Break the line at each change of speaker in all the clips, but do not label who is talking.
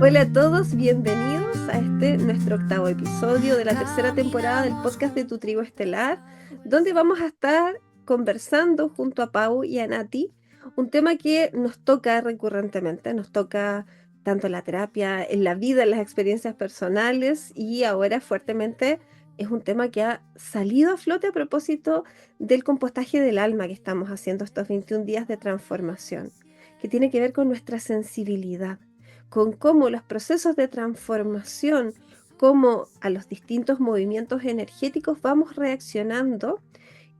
Hola a todos, bienvenidos a nuestro octavo episodio de la tercera temporada del podcast de Tu Tribu Estelar, donde vamos a estar conversando junto a Pau y a Nati, un tema que nos toca recurrentemente, nos toca tanto en la terapia, en la vida, en las experiencias personales y ahora fuertemente es un tema que ha salido a flote a propósito del compostaje del alma que estamos haciendo estos 21 días de transformación, que tiene que ver con nuestra sensibilidad, con cómo los procesos de transformación, cómo a los distintos movimientos energéticos vamos reaccionando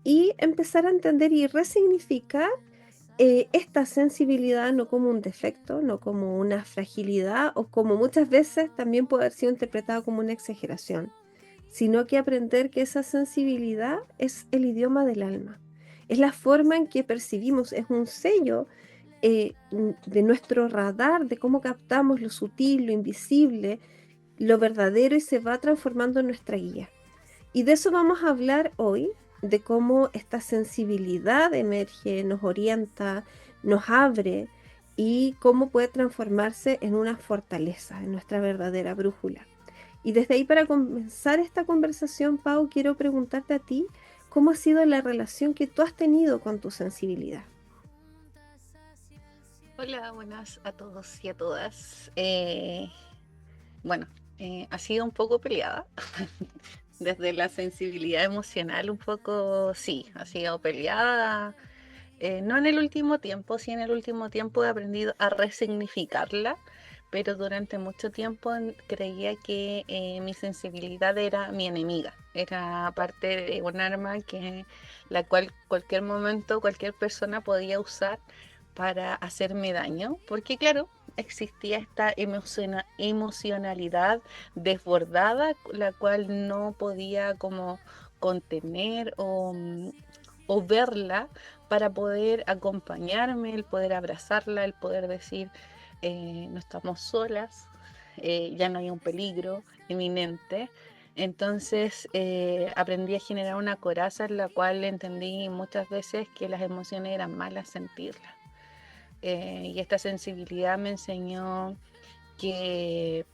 y empezar a entender y resignificar esta sensibilidad no como un defecto, no como una fragilidad o como muchas veces también puede haber sido interpretada como una exageración, sino que aprender que esa sensibilidad es el idioma del alma, es la forma en que percibimos, es un sello de nuestro radar, de cómo captamos lo sutil, lo invisible, lo verdadero y se va transformando en nuestra guía. Y de eso vamos a hablar hoy, de cómo esta sensibilidad emerge, nos orienta, nos abre y cómo puede transformarse en una fortaleza, en nuestra verdadera brújula. Y desde ahí, para comenzar esta conversación, Pau, quiero preguntarte a ti, ¿cómo ha sido la relación que tú has tenido con tu sensibilidad?
Hola, buenas a todos y a todas. Bueno, ha sido un poco peleada. Desde la sensibilidad emocional, un poco, sí, ha sido peleada. No en el último tiempo, sí en el último tiempo he aprendido a resignificarla, pero durante mucho tiempo creía que mi sensibilidad era mi enemiga, era parte de un arma que la cual cualquier momento cualquier persona podía usar para hacerme daño, porque claro, existía esta emocionalidad desbordada, la cual no podía como contener o verla para poder acompañarme, el poder abrazarla, el poder decir, no estamos solas, ya no hay un peligro inminente. Entonces aprendí a generar una coraza en la cual entendí muchas veces que las emociones eran malas sentirlas. Y esta sensibilidad me enseñó que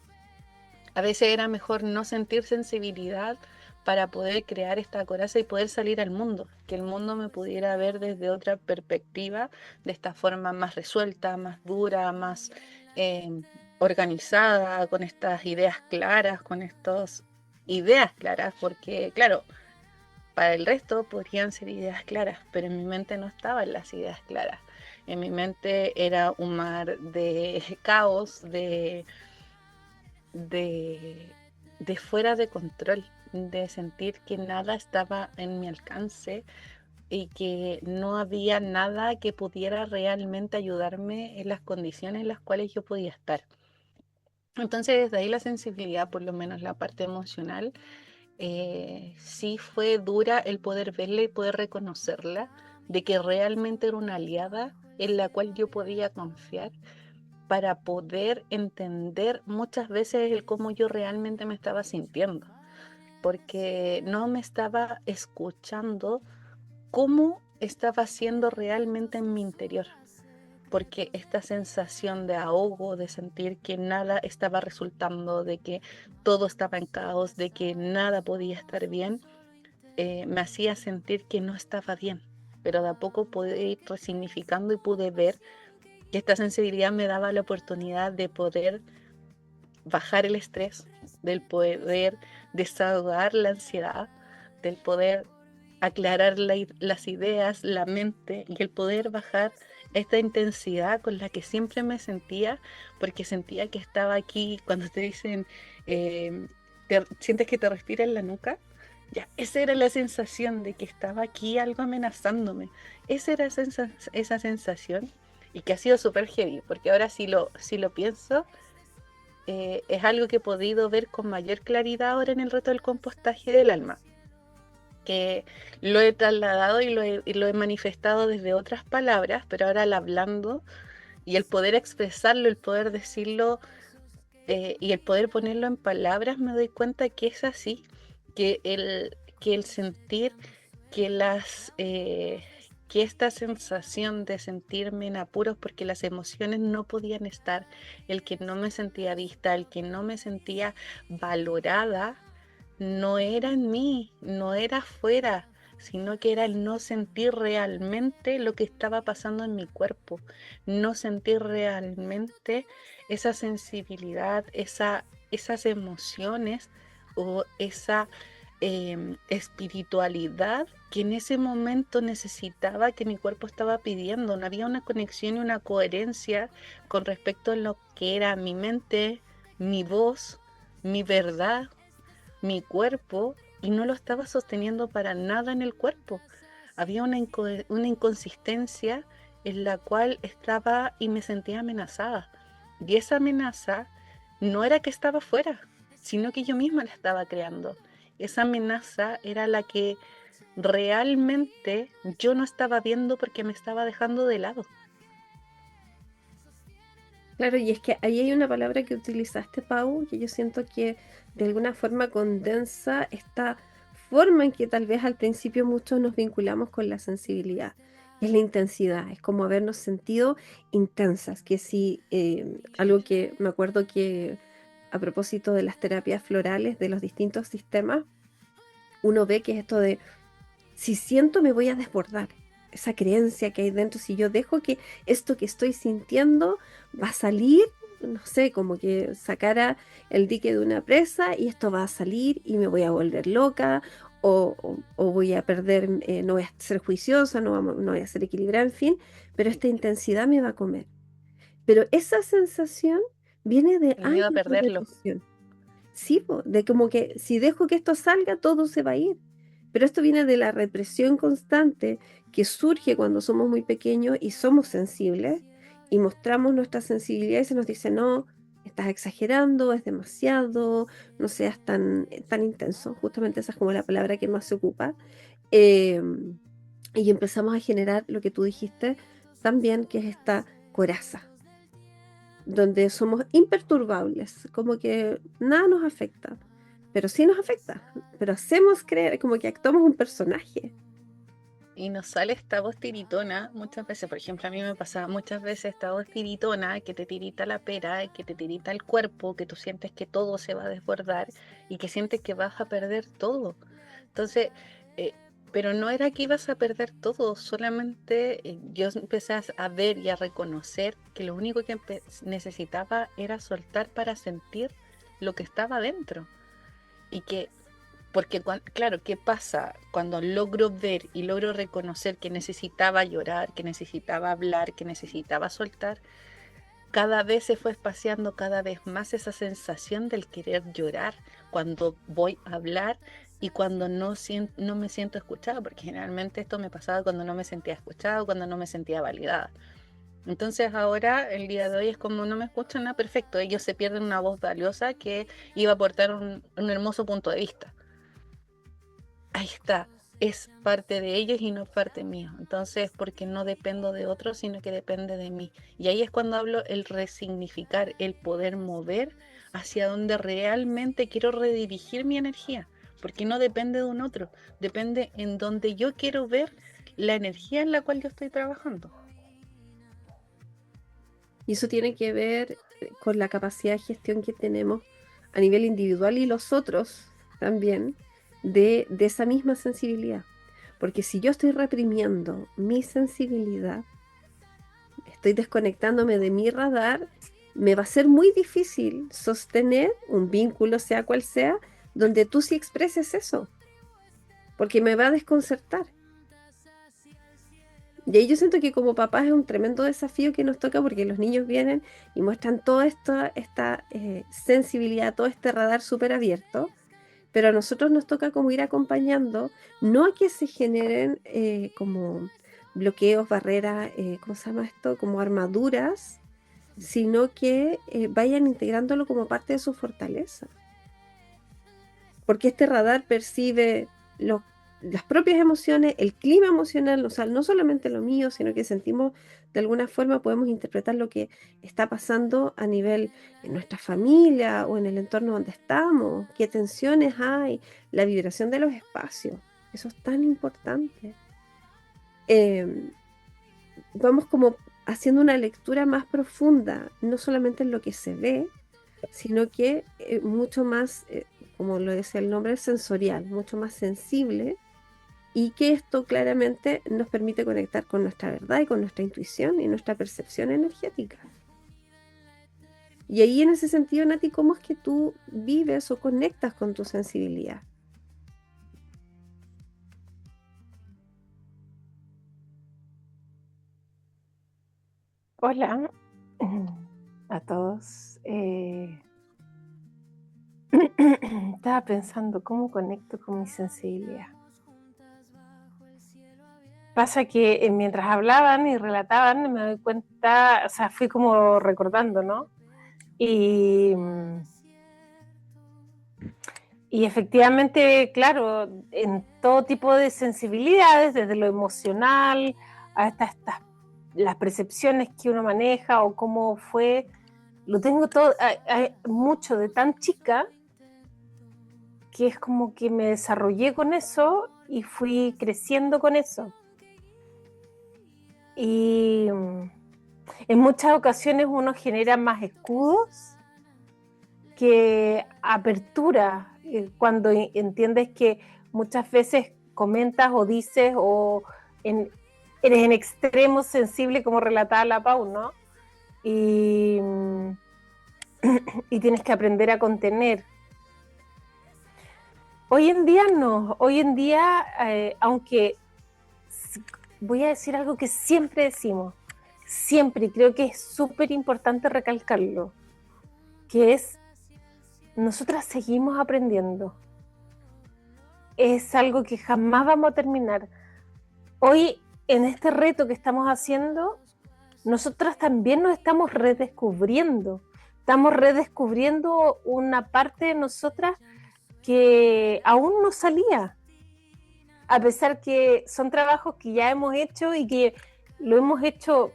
a veces era mejor no sentir sensibilidad para poder crear esta coraza y poder salir al mundo, que el mundo me pudiera ver desde otra perspectiva, de esta forma más resuelta, más dura, más eh, organizada, con estas ideas claras, con estas ideas claras, porque claro, para el resto podrían ser ideas claras, pero en mi mente no estaban las ideas claras. En mi mente era un mar de caos, de, de fuera de control, de sentir que nada estaba en mi alcance y que no había nada que pudiera realmente ayudarme en las condiciones en las cuales yo podía estar. Entonces, desde ahí la sensibilidad, por lo menos la parte emocional, sí fue dura el poder verla y poder reconocerla, de que realmente era una aliada en la cual yo podía confiar para poder entender muchas veces el cómo yo realmente me estaba sintiendo, porque no me estaba escuchando cómo estaba siendo realmente en mi interior, porque esta sensación de ahogo, de sentir que nada estaba resultando, de que todo estaba en caos, de que nada podía estar bien, me hacía sentir que no estaba bien. Pero de a poco pude ir resignificando y pude ver que esta sensibilidad me daba la oportunidad de poder bajar el estrés, del poder desahogar la ansiedad, del poder aclarar las ideas, la mente y el poder bajar esta intensidad con la que siempre me sentía, porque sentía que estaba aquí cuando te dicen, sientes que te respira en la nuca. Ya, esa era la sensación de que estaba aquí algo amenazándome. Esa era esa sensación y que ha sido súper heavy, porque ahora si lo pienso, es algo que he podido ver con mayor claridad ahora en el reto del compostaje del alma, que lo he trasladado y lo he manifestado desde otras palabras, pero ahora al hablando y el poder expresarlo, el poder decirlo y el poder ponerlo en palabras, me doy cuenta que es así, que el sentir que que esta sensación de sentirme en apuros porque las emociones no podían estar, el que no me sentía vista, el que no me sentía valorada, no era en mí, no era afuera, sino que era el no sentir realmente lo que estaba pasando en mi cuerpo, no sentir realmente esa sensibilidad, esas emociones o esa espiritualidad que en ese momento necesitaba, que mi cuerpo estaba pidiendo. No había una conexión y una coherencia con respecto a lo que era mi mente, mi voz, mi verdad, mi cuerpo, y no lo estaba sosteniendo para nada en el cuerpo. Había una inconsistencia en la cual estaba y me sentía amenazada. Y esa amenaza no era que estaba fuera, sino que yo misma la estaba creando. Esa amenaza era la que realmente yo no estaba viendo porque me estaba dejando de lado.
Claro, y es que ahí hay una palabra que utilizaste, Pau, que yo siento que de alguna forma condensa esta forma en que tal vez al principio muchos nos vinculamos con la sensibilidad. Es la intensidad, es como habernos sentido intensas, que sí, algo que me acuerdo que a propósito de las terapias florales de los distintos sistemas, uno ve que es esto de si siento me voy a desbordar. Esa creencia que hay dentro, si yo dejo que esto que estoy sintiendo va a salir, no sé, como que sacara el dique de una presa y esto va a salir y me voy a volver loca o voy a perder, no voy a ser juiciosa, no voy a ser equilibrada, en fin, pero esta intensidad me va a comer. Pero esa sensación viene de
El miedo a
años de
perderlo.
represión. Sí, po, de como que si dejo que esto salga, todo se va a ir. Pero esto viene de la represión constante que surge cuando somos muy pequeños y somos sensibles y mostramos nuestra sensibilidad y se nos dice, no, estás exagerando, es demasiado, no seas tan intenso. Justamente esa es como la palabra que más se ocupa. Eh, y empezamos a generar lo que tú dijiste también, que es esta coraza donde somos imperturbables, como que nada nos afecta, pero sí nos afecta, pero hacemos creer, como que actuamos un personaje.
Y nos sale esta voz tiritona muchas veces. Por ejemplo, a mí me pasa muchas veces esta voz tiritona que te tirita la pera, que te tirita el cuerpo, que tú sientes que todo se va a desbordar y que sientes que vas a perder todo. Entonces, eh, pero no era que ibas a perder todo, solamente yo empecé a ver y a reconocer que lo único que necesitaba era soltar para sentir lo que estaba dentro. Y que porque, claro, ¿qué pasa? Cuando logro ver y logro reconocer que necesitaba llorar, que necesitaba hablar, que necesitaba soltar, cada vez se fue espaciando cada vez más esa sensación del querer llorar cuando voy a hablar y cuando no me siento escuchada, porque generalmente esto me pasaba cuando no me sentía escuchada o cuando no me sentía validada. Entonces ahora, el día de hoy, es como no me escuchan nada, perfecto, ellos se pierden una voz valiosa que iba a aportar un hermoso punto de vista. Ahí está, es parte de ellos y no parte mío. Entonces, porque no dependo de otros, sino que depende de mí. Y ahí es cuando hablo el resignificar, el poder mover hacia donde realmente quiero redirigir mi energía, porque no depende de un otro, depende en donde yo quiero ver la energía en la cual yo estoy trabajando.
Y eso tiene que ver con la capacidad de gestión que tenemos a nivel individual y los otros también de esa misma sensibilidad. Porque si yo estoy reprimiendo mi sensibilidad, estoy desconectándome de mi radar, me va a ser muy difícil sostener un vínculo, sea cual sea, donde tú sí expreses eso, porque me va a desconcertar. Y ahí yo siento que como papás es un tremendo desafío que nos toca porque los niños vienen y muestran toda esta sensibilidad, todo este radar súper abierto, pero a nosotros nos toca como ir acompañando, no a que se generen como bloqueos, barreras, ¿cómo se llama esto? Como armaduras, sino que vayan integrándolo como parte de su fortaleza. Porque este radar percibe las propias emociones, el clima emocional, o sea, no solamente lo mío, sino que sentimos de alguna forma, podemos interpretar lo que está pasando a nivel en nuestra familia o en el entorno donde estamos, qué tensiones hay, la vibración de los espacios. Eso es tan importante. eh, vamos como haciendo una lectura más profunda, no solamente en lo que se ve, sino que mucho más, como lo decía el nombre, sensorial, mucho más sensible, y que esto claramente nos permite conectar con nuestra verdad y con nuestra intuición y nuestra percepción energética. Y ahí en ese sentido, Nati, ¿cómo es que tú vives o conectas con tu sensibilidad?
Hola a todos. Estaba pensando cómo conecto con mi sensibilidad. Pasa que mientras hablaban y relataban me doy cuenta, o sea, fui como recordando, ¿no? Y efectivamente, claro, en todo tipo de sensibilidades, desde lo emocional hasta las percepciones que uno maneja o cómo fue, lo tengo todo, hay mucho de tan chica que es como que me desarrollé con eso y fui creciendo con eso. Y en muchas ocasiones uno genera más escudos que apertura, cuando entiendes que muchas veces comentas o dices o eres en extremo sensible, como relataba la Pau, ¿no? Y, y tienes que aprender a contener. Hoy en día no, hoy en día, aunque voy a decir algo que siempre decimos, siempre, y creo que es súper importante recalcarlo, que es, nosotras seguimos aprendiendo. Es algo que jamás vamos a terminar. Hoy, en este reto que estamos haciendo, nosotras también nos estamos redescubriendo una parte de nosotras que aún no salía, a pesar que son trabajos que ya hemos hecho y que lo hemos hecho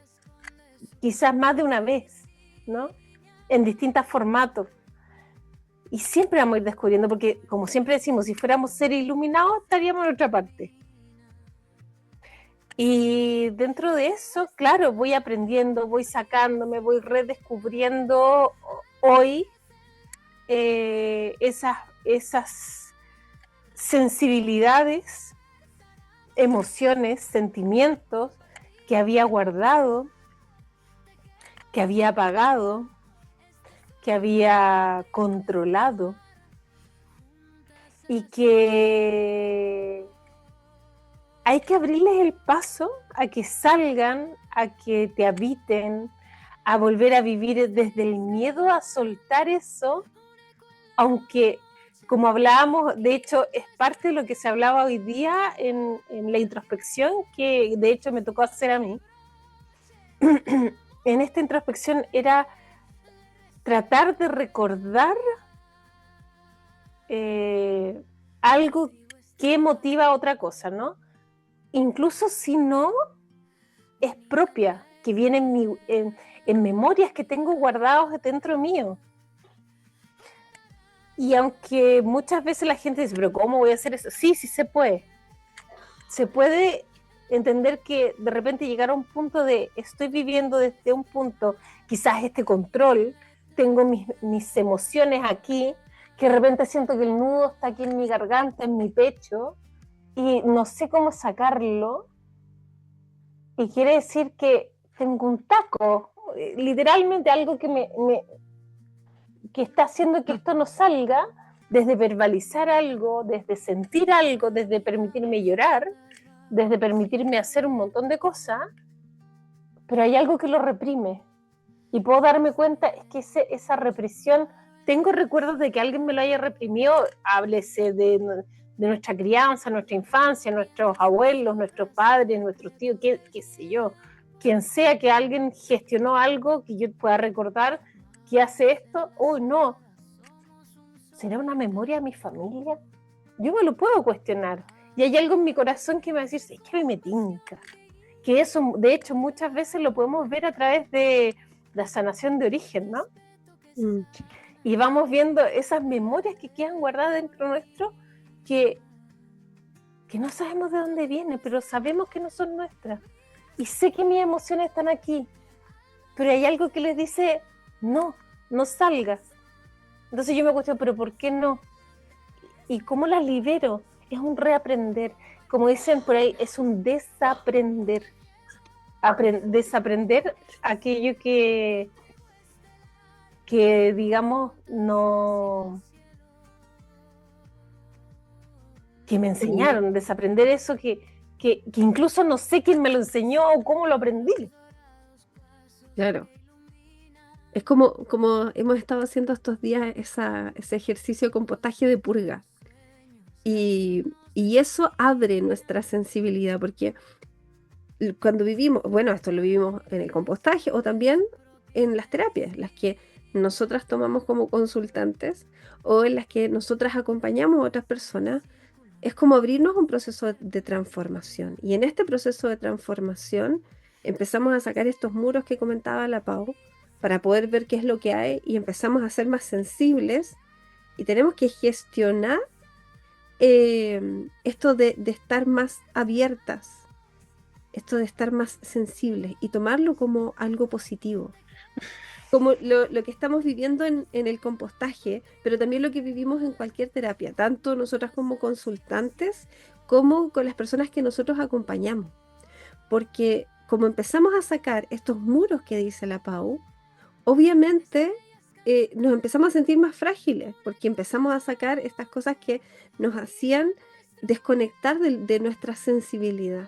quizás más de una vez, ¿no? En distintos formatos. Y siempre vamos a ir descubriendo, porque como siempre decimos, si fuéramos seres iluminados, estaríamos en otra parte. Y dentro de eso, claro, voy aprendiendo, voy sacándome, voy redescubriendo hoy esas sensibilidades, emociones, sentimientos que había guardado, que había apagado, que había controlado, y que hay que abrirles el paso a que salgan, a que te habiten, a volver a vivir desde el miedo, a soltar eso, aunque, como hablábamos, de hecho es parte de lo que se hablaba hoy día en la introspección, que de hecho me tocó hacer a mí. En esta introspección era tratar de recordar algo que motiva a otra cosa, ¿no? Incluso si no es propia, que viene en memorias que tengo guardados dentro mío. Y aunque muchas veces la gente dice, pero ¿cómo voy a hacer eso? Sí, sí se puede. Se puede entender que de repente llegar a un punto de estoy viviendo desde un punto, quizás este control, tengo mis emociones aquí, que de repente siento que el nudo está aquí en mi garganta, en mi pecho, y no sé cómo sacarlo, y quiere decir que tengo un taco, literalmente algo que está haciendo que esto no salga, desde verbalizar algo, desde sentir algo, desde permitirme llorar, desde permitirme hacer un montón de cosas, pero hay algo que lo reprime. Y puedo darme cuenta, es que esa represión, tengo recuerdos de que alguien me lo haya reprimido, háblese de nuestra crianza, nuestra infancia, nuestros abuelos, nuestros padres, nuestros tíos, qué sé yo, quien sea, que alguien gestionó algo que yo pueda recordar que hace esto, no, ¿será una memoria de mi familia? Yo me lo puedo cuestionar. Y hay algo en mi corazón que me va a decir, es que a mí me tinca. Que eso, de hecho, muchas veces lo podemos ver a través de la sanación de origen, ¿no? Y vamos viendo esas memorias que quedan guardadas dentro nuestro, que que no sabemos de dónde vienen, pero sabemos que no son nuestras. Y sé que mis emociones están aquí, pero hay algo que les dice, no, no salgas. Entonces yo me cuestiono, pero ¿por qué no? ¿Y cómo las libero? Es un reaprender. Como dicen por ahí, es un desaprender. Desaprender aquello que digamos, no... que me enseñaron, desaprender eso que incluso no sé quién me lo enseñó o cómo lo aprendí.
Claro. Es como hemos estado haciendo estos días ese ejercicio de compostaje de purga. Y eso abre nuestra sensibilidad, porque cuando vivimos, bueno, esto lo vivimos en el compostaje o también en las terapias, las que nosotras tomamos como consultantes o en las que nosotras acompañamos a otras personas, es como abrirnos un proceso de transformación. Y en este proceso de transformación empezamos a sacar estos muros que comentaba la Pau para poder ver qué es lo que hay y empezamos a ser más sensibles y tenemos que gestionar esto de estar más abiertas, esto de estar más sensibles y tomarlo como algo positivo. Como lo que estamos viviendo en el compostaje, pero también lo que vivimos en cualquier terapia, tanto nosotras como consultantes, como con las personas que nosotros acompañamos. Porque como empezamos a sacar estos muros que dice la Pau, obviamente nos empezamos a sentir más frágiles, porque empezamos a sacar estas cosas que nos hacían desconectar de nuestra sensibilidad.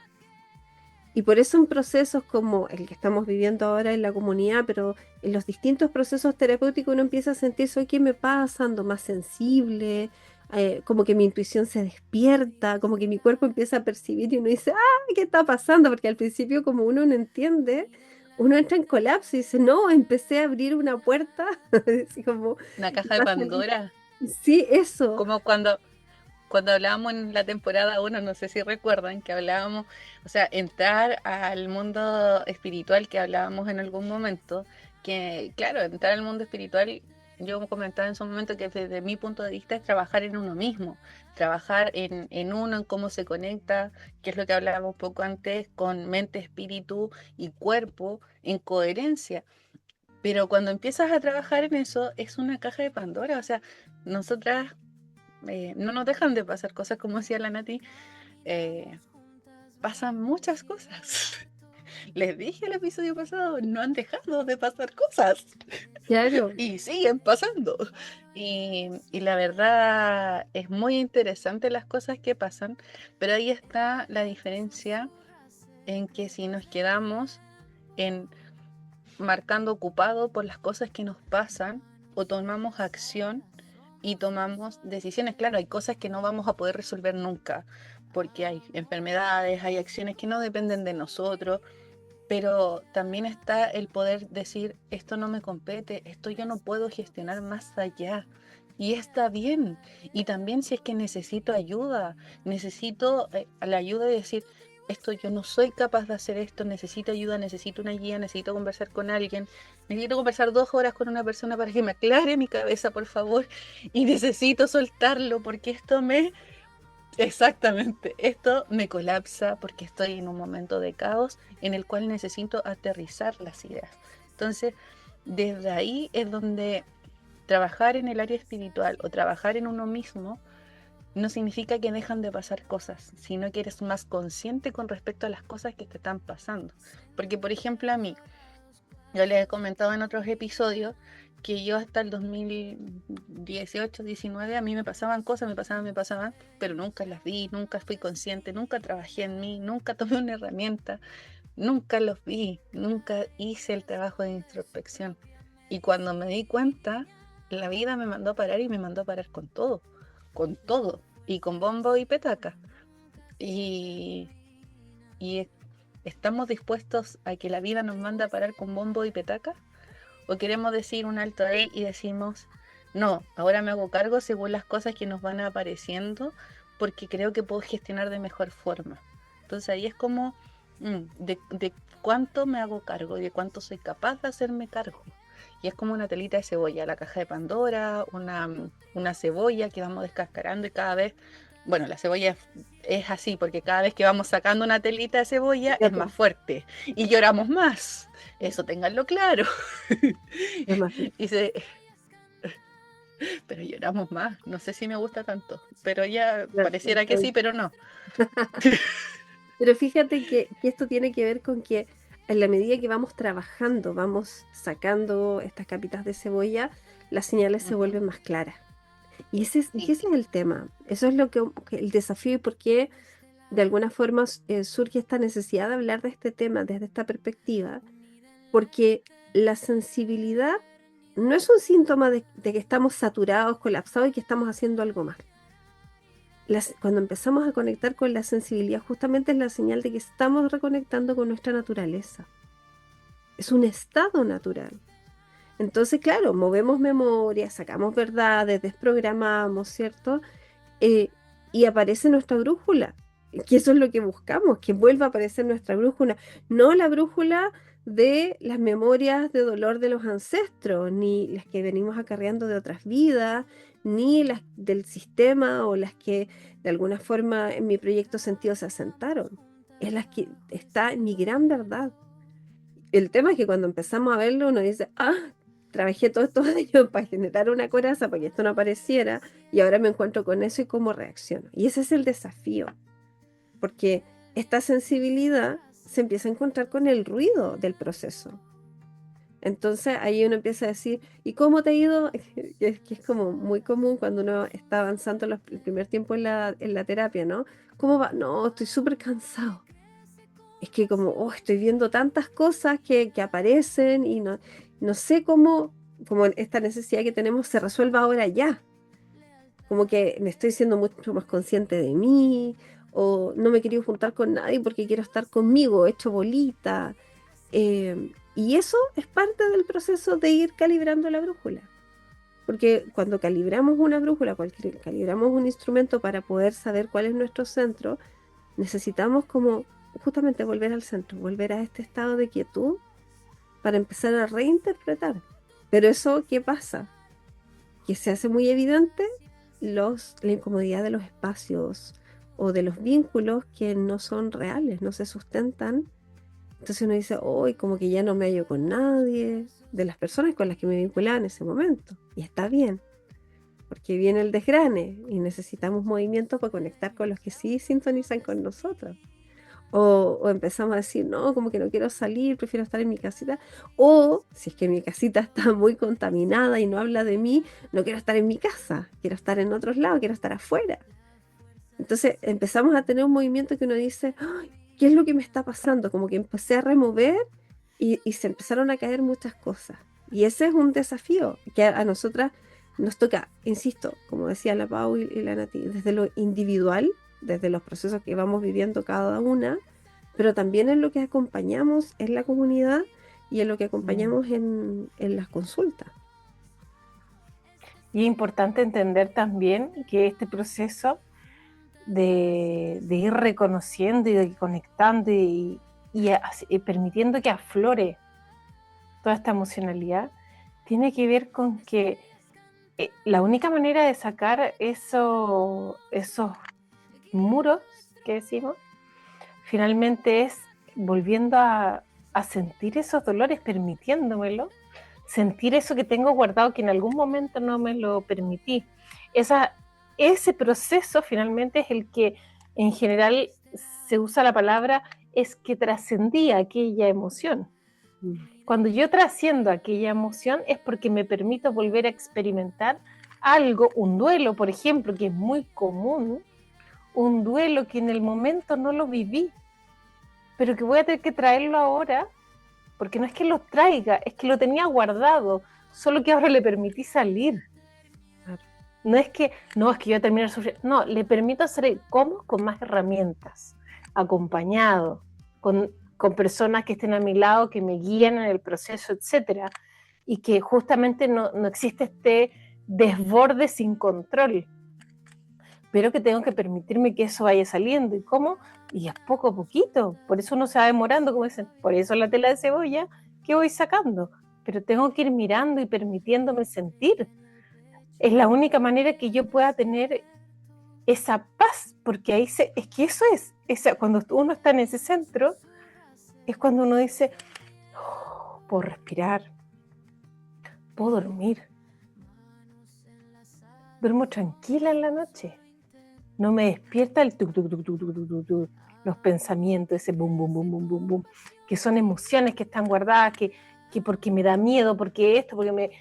Y por eso en procesos como el que estamos viviendo ahora en la comunidad, pero en los distintos procesos terapéuticos uno empieza a sentir, soy qué me pasa, ando más sensible, como que mi intuición se despierta, como que mi cuerpo empieza a percibir y uno dice, ah, ¿qué está pasando? Porque al principio como uno no entiende, uno entra en colapso y dice, no, empecé a abrir una puerta, así como...
Una caja de Pandora.
Sí, eso.
Como cuando hablábamos en la temporada 1, no sé si recuerdan, que hablábamos, o sea, entrar al mundo espiritual que hablábamos en algún momento, que claro, entrar al mundo espiritual, yo comentaba en su momento que desde mi punto de vista es trabajar en uno mismo, trabajar en uno, en cómo se conecta, que es lo que hablábamos un poco antes, con mente, espíritu y cuerpo, en coherencia. Pero cuando empiezas a trabajar en eso, es una caja de Pandora, o sea, nosotras no nos dejan de pasar cosas, como decía la Nati, pasan muchas cosas. Les dije el episodio pasado, no han dejado de pasar cosas
Claro.
y siguen pasando. Y la verdad es muy interesante las cosas que pasan, pero ahí está la diferencia en que si nos quedamos en marcando ocupado por las cosas que nos pasan o tomamos acción y tomamos decisiones. Claro, hay cosas que no vamos a poder resolver nunca, porque hay enfermedades, hay acciones que no dependen de nosotros, pero también está el poder decir, esto no me compete, esto yo no puedo gestionar más allá. Y está bien. Y también si es que necesito ayuda, necesito la ayuda de decir, esto yo no soy capaz de hacer esto, necesito ayuda, necesito una guía, necesito conversar con alguien, necesito conversar 2 horas con una persona para que me aclare mi cabeza, por favor, y necesito soltarlo porque esto me... Exactamente, esto me colapsa porque estoy en un momento de caos en el cual necesito aterrizar las ideas. Entonces, desde ahí es donde trabajar en el área espiritual o trabajar en uno mismo no significa que dejan de pasar cosas, sino que eres más consciente con respecto a las cosas que te están pasando. Porque, por ejemplo, a mí, yo les he comentado en otros episodios que yo hasta el 2018, 19, a mí me pasaban cosas, me pasaban, pero nunca las vi, nunca fui consciente, nunca trabajé en mí, nunca tomé una herramienta, nunca los vi, nunca hice el trabajo de introspección. Y cuando me di cuenta, la vida me mandó a parar y me mandó a parar con todo, y con bombo y petaca. Y, y ¿estamos dispuestos a que la vida nos mande a parar con bombo y petaca? ¿O queremos decir un alto ahí y decimos, no, ahora me hago cargo según las cosas que nos van apareciendo porque creo que puedo gestionar de mejor forma? Entonces ahí es como de cuánto me hago cargo y de cuánto soy capaz de hacerme cargo. Y es como una telita de cebolla, la caja de Pandora, una cebolla que vamos descascarando y cada vez bueno, la cebolla es así, porque cada vez que vamos sacando una telita de cebolla es más fuerte y lloramos más. Eso ténganlo claro.
Es más,
Y se- pero lloramos más. No sé si me gusta tanto, pero ya pareciera que sí, pero no.
pero fíjate que esto tiene que ver con que en la medida que vamos trabajando, vamos sacando estas capitas de cebolla, las señales se vuelven más claras. Y ese es el tema. Eso es lo que el desafío y por qué de alguna forma surge esta necesidad de hablar de este tema desde esta perspectiva, porque la sensibilidad no es un síntoma de que estamos saturados, colapsados y que estamos haciendo algo mal. Cuando empezamos a conectar con la sensibilidad, justamente es la señal de que estamos reconectando con nuestra naturaleza. Es un estado natural. Entonces, claro, movemos memoria, sacamos verdades, desprogramamos, ¿cierto? Y aparece nuestra brújula, que eso es lo que buscamos, que vuelva a aparecer nuestra brújula, no la brújula de las memorias de dolor de los ancestros, ni las que venimos acarreando de otras vidas, ni las del sistema o las que de alguna forma en mi proyecto sentido se asentaron. Es las que está en mi gran verdad. El tema es que cuando empezamos a verlo uno dice, trabajé todos estos años para generar una coraza para que esto no apareciera y ahora me encuentro con eso y cómo reacciono. Y ese es el desafío, porque esta sensibilidad se empieza a encontrar con el ruido del proceso. Entonces ahí uno empieza a decir, ¿y cómo te ha ido? Que es como muy común cuando uno está avanzando el primer tiempo en la terapia, ¿no? ¿Cómo va? No, estoy súper cansado. Es que como, estoy viendo tantas cosas que aparecen y no sé cómo esta necesidad que tenemos se resuelva ahora ya. Como que me estoy siendo mucho más consciente de mí, o no me he querido juntar con nadie porque quiero estar conmigo, hecho bolita. Y eso es parte del proceso de ir calibrando la brújula. Porque cuando calibramos una brújula, calibramos un instrumento para poder saber cuál es nuestro centro, necesitamos como justamente volver al centro, volver a este estado de quietud para empezar a reinterpretar. Pero eso, ¿qué pasa? Que se hace muy evidente la incomodidad de los espacios o de los vínculos que no son reales, no se sustentan. Entonces uno dice, hoy como que ya no me hallo con nadie, de las personas con las que me vinculaba en ese momento. Y está bien, porque viene el desgrane y necesitamos movimientos para conectar con los que sí sintonizan con nosotros. O empezamos a decir, no, como que no quiero salir, prefiero estar en mi casita. O si es que mi casita está muy contaminada y no habla de mí, no quiero estar en mi casa, quiero estar en otros lados, quiero estar afuera. Entonces empezamos a tener un movimiento que uno dice, "Ay, ¿qué es lo que me está pasando?" Como que empecé a remover y se empezaron a caer muchas cosas. Y ese es un desafío que a nosotras nos toca, insisto, como decía la Pau y la Nati, desde lo individual, desde los procesos que vamos viviendo cada una, pero también en lo que acompañamos en la comunidad y en lo que acompañamos en las consultas.
Y es importante entender también que este proceso de ir reconociendo y de conectando y permitiendo que aflore toda esta emocionalidad, tiene que ver con que la única manera de sacar esos muros que decimos, finalmente es volviendo a sentir esos dolores, permitiéndomelo, sentir eso que tengo guardado que en algún momento no me lo permití. Ese proceso finalmente es el que en general se usa la palabra es que trascendía aquella emoción. Cuando yo trasciendo aquella emoción es porque me permito volver a experimentar algo, un duelo, por ejemplo, que es muy común, un duelo que en el momento no lo viví, pero que voy a tener que traerlo ahora, porque no es que lo traiga, es que lo tenía guardado, solo que ahora le permití salir. No es que yo termine de sufrir, no, le permito salir. ¿Cómo? Con más herramientas, acompañado, con personas que estén a mi lado, que me guíen en el proceso, etcétera, y que justamente no existe este desborde sin control, pero que tengo que permitirme que eso vaya saliendo. ¿Y cómo? Y es poco a poquito, por eso uno se va demorando, como dicen, por eso la tela de cebolla que voy sacando, pero tengo que ir mirando y permitiéndome sentir. Es la única manera que yo pueda tener esa paz, porque ahí es que eso cuando uno está en ese centro, es cuando uno dice, "Oh, puedo respirar, puedo dormir, duermo tranquila en la noche, no me despierta el tuc, tuc, tuc, tuc, tuc, tuc, tuc, tuc, los pensamientos, ese bum, bum, bum, bum, bum, bum, que son emociones que están guardadas, que porque me da miedo, porque esto, porque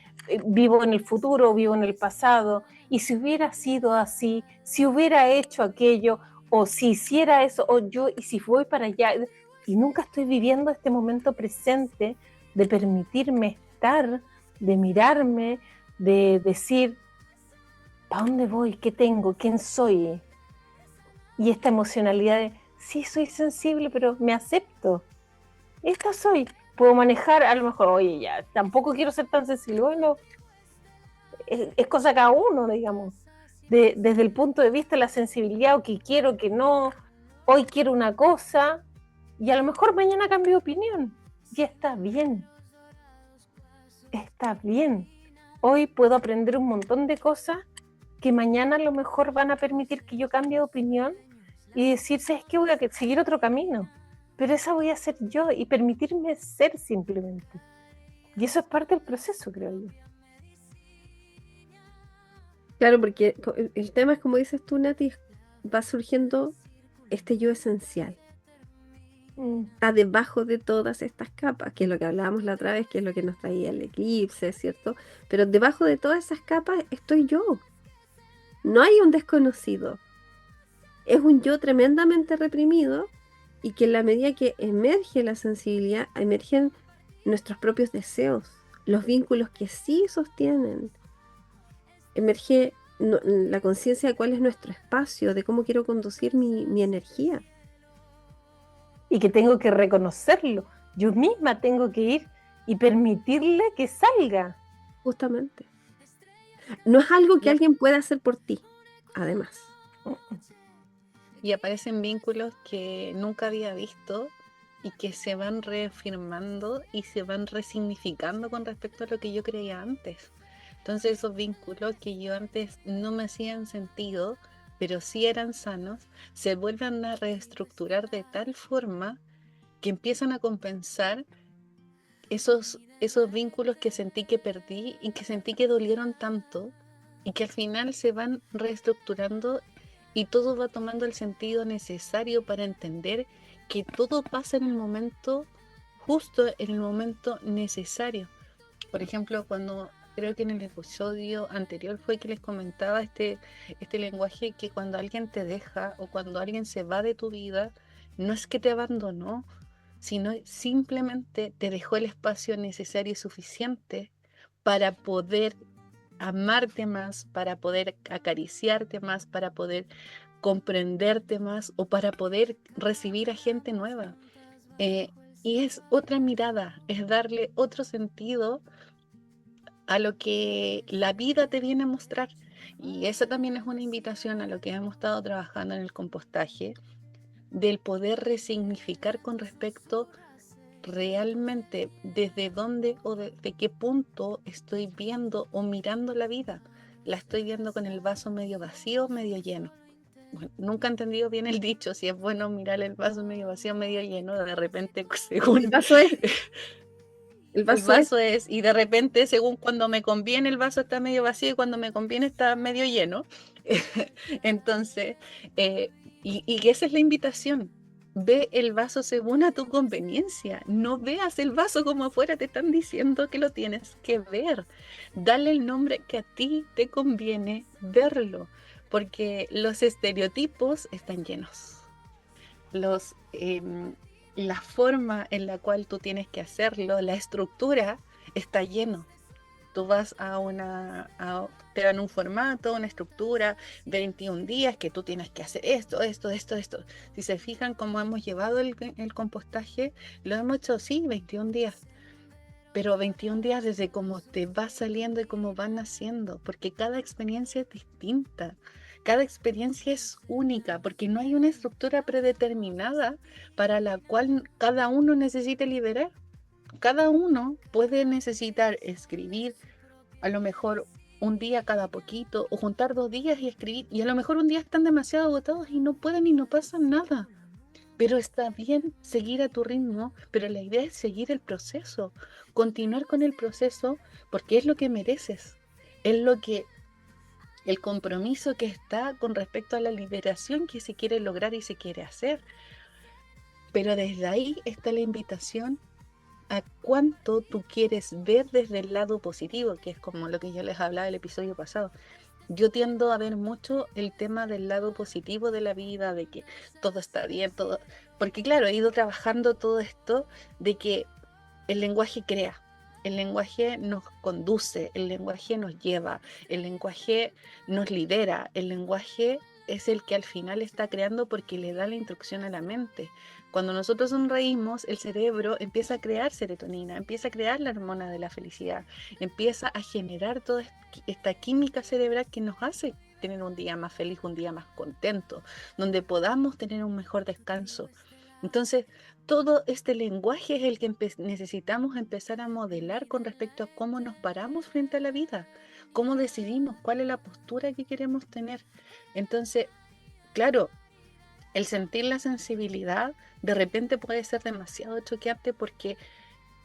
vivo en el futuro, vivo en el pasado, y si hubiera sido así, si hubiera hecho aquello, o si hiciera eso, o yo, y si voy para allá, y nunca estoy viviendo este momento presente de permitirme estar, de mirarme, de decir, ¿para dónde voy? ¿Qué tengo? ¿Quién soy? Y esta emocionalidad de, sí, soy sensible, pero me acepto. Esta soy. Puedo manejar, a lo mejor, oye, ya, tampoco quiero ser tan sensible. Bueno, es cosa de cada uno, digamos. Desde el punto de vista de la sensibilidad, o que quiero, que no. Hoy quiero una cosa, y a lo mejor mañana cambio de opinión. Y está bien. Está bien. Hoy puedo aprender un montón de cosas que mañana a lo mejor van a permitir que yo cambie de opinión y decir, ¿sabes qué? Voy a seguir otro camino, pero esa voy a ser yo y permitirme ser simplemente. Y eso es parte del proceso, creo yo.
Claro, porque el tema es, como dices tú, Nati, va surgiendo este yo esencial. Está debajo de todas estas capas, que es lo que hablábamos la otra vez, que es lo que nos traía el eclipse, ¿cierto? Pero debajo de todas esas capas estoy yo. No hay un desconocido. Es un yo tremendamente reprimido, y que en la medida que emerge la sensibilidad, emergen nuestros propios deseos, los vínculos que sí sostienen. Emerge la conciencia de cuál es nuestro espacio, de cómo quiero conducir mi energía.
Y que tengo que reconocerlo. Yo misma tengo que ir y permitirle que salga.
Justamente. No es algo que alguien pueda hacer por ti, además.
Y aparecen vínculos que nunca había visto y que se van reafirmando y se van resignificando con respecto a lo que yo creía antes. Entonces esos vínculos que yo antes no me hacían sentido, pero sí eran sanos, se vuelven a reestructurar de tal forma que empiezan a compensar esos vínculos que sentí que perdí y que sentí que dolieron tanto, y que al final se van reestructurando y todo va tomando el sentido necesario para entender que todo pasa en el momento justo, en el momento necesario. Por ejemplo, cuando creo que en el episodio anterior fue que les comentaba este lenguaje, que cuando alguien te deja o cuando alguien se va de tu vida, no es que te abandonó, sino simplemente te dejó el espacio necesario y suficiente para poder amarte más, para poder acariciarte más, para poder comprenderte más o para poder recibir a gente nueva. Y es otra mirada, es darle otro sentido a lo que la vida te viene a mostrar. Y esa también es una invitación a lo que hemos estado trabajando en el compostaje, del poder resignificar con respecto realmente desde dónde o desde qué punto estoy viendo o mirando la vida. La estoy viendo con el vaso medio vacío o medio lleno. Bueno, nunca he entendido bien el dicho, si es bueno mirar el vaso medio vacío o medio lleno. De repente, según
El vaso es.
el vaso es, y de repente, según cuando me conviene, el vaso está medio vacío, y cuando me conviene está medio lleno. Entonces, y esa es la invitación. Ve el vaso según a tu conveniencia. No veas el vaso como afuera te están diciendo que lo tienes que ver. Dale el nombre que a ti te conviene verlo, porque los estereotipos están llenos. La forma en la cual tú tienes que hacerlo, la estructura está lleno. Tú vas te dan un formato, una estructura, 21 días que tú tienes que hacer esto. Si se fijan cómo hemos llevado el compostaje, lo hemos hecho, sí, 21 días. Pero 21 días desde cómo te va saliendo y cómo van naciendo, porque cada experiencia es distinta. Cada experiencia es única, porque no hay una estructura predeterminada para la cual cada uno necesite liberar. Cada uno puede necesitar escribir a lo mejor un día cada poquito, o juntar 2 días y escribir, y a lo mejor un día están demasiado agotados y no pueden y no pasa nada. Pero está bien seguir a tu ritmo, pero la idea es seguir el proceso, continuar con el proceso, porque es lo que mereces, es lo que, el compromiso que está con respecto a la liberación que se quiere lograr y se quiere hacer. Pero desde ahí está la invitación a cuánto tú quieres ver desde el lado positivo, que es como lo que yo les hablaba el episodio pasado. Yo tiendo a ver mucho el tema del lado positivo de la vida, de que todo está bien, todo, porque claro, he ido trabajando todo esto de que el lenguaje crea, el lenguaje nos conduce, el lenguaje nos lleva, el lenguaje nos lidera, el lenguaje es el que al final está creando porque le da la instrucción a la mente. Cuando nosotros sonreímos, el cerebro empieza a crear serotonina, empieza a crear la hormona de la felicidad, empieza a generar toda esta química cerebral que nos hace tener un día más feliz, un día más contento, donde podamos tener un mejor descanso. Entonces, todo este lenguaje es el que necesitamos empezar a modelar con respecto a cómo nos paramos frente a la vida, cómo decidimos cuál es la postura que queremos tener. Entonces, claro, el sentir la sensibilidad de repente puede ser demasiado choqueante porque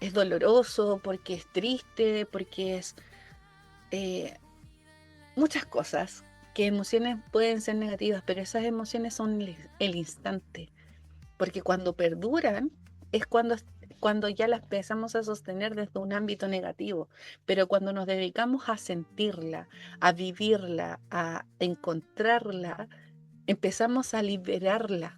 es doloroso, porque es triste, porque es muchas cosas, que emociones pueden ser negativas, pero esas emociones son el instante. Porque cuando perduran es cuando ya las empezamos a sostener desde un ámbito negativo. Pero cuando nos dedicamos a sentirla, a vivirla, a encontrarla, empezamos a liberarla.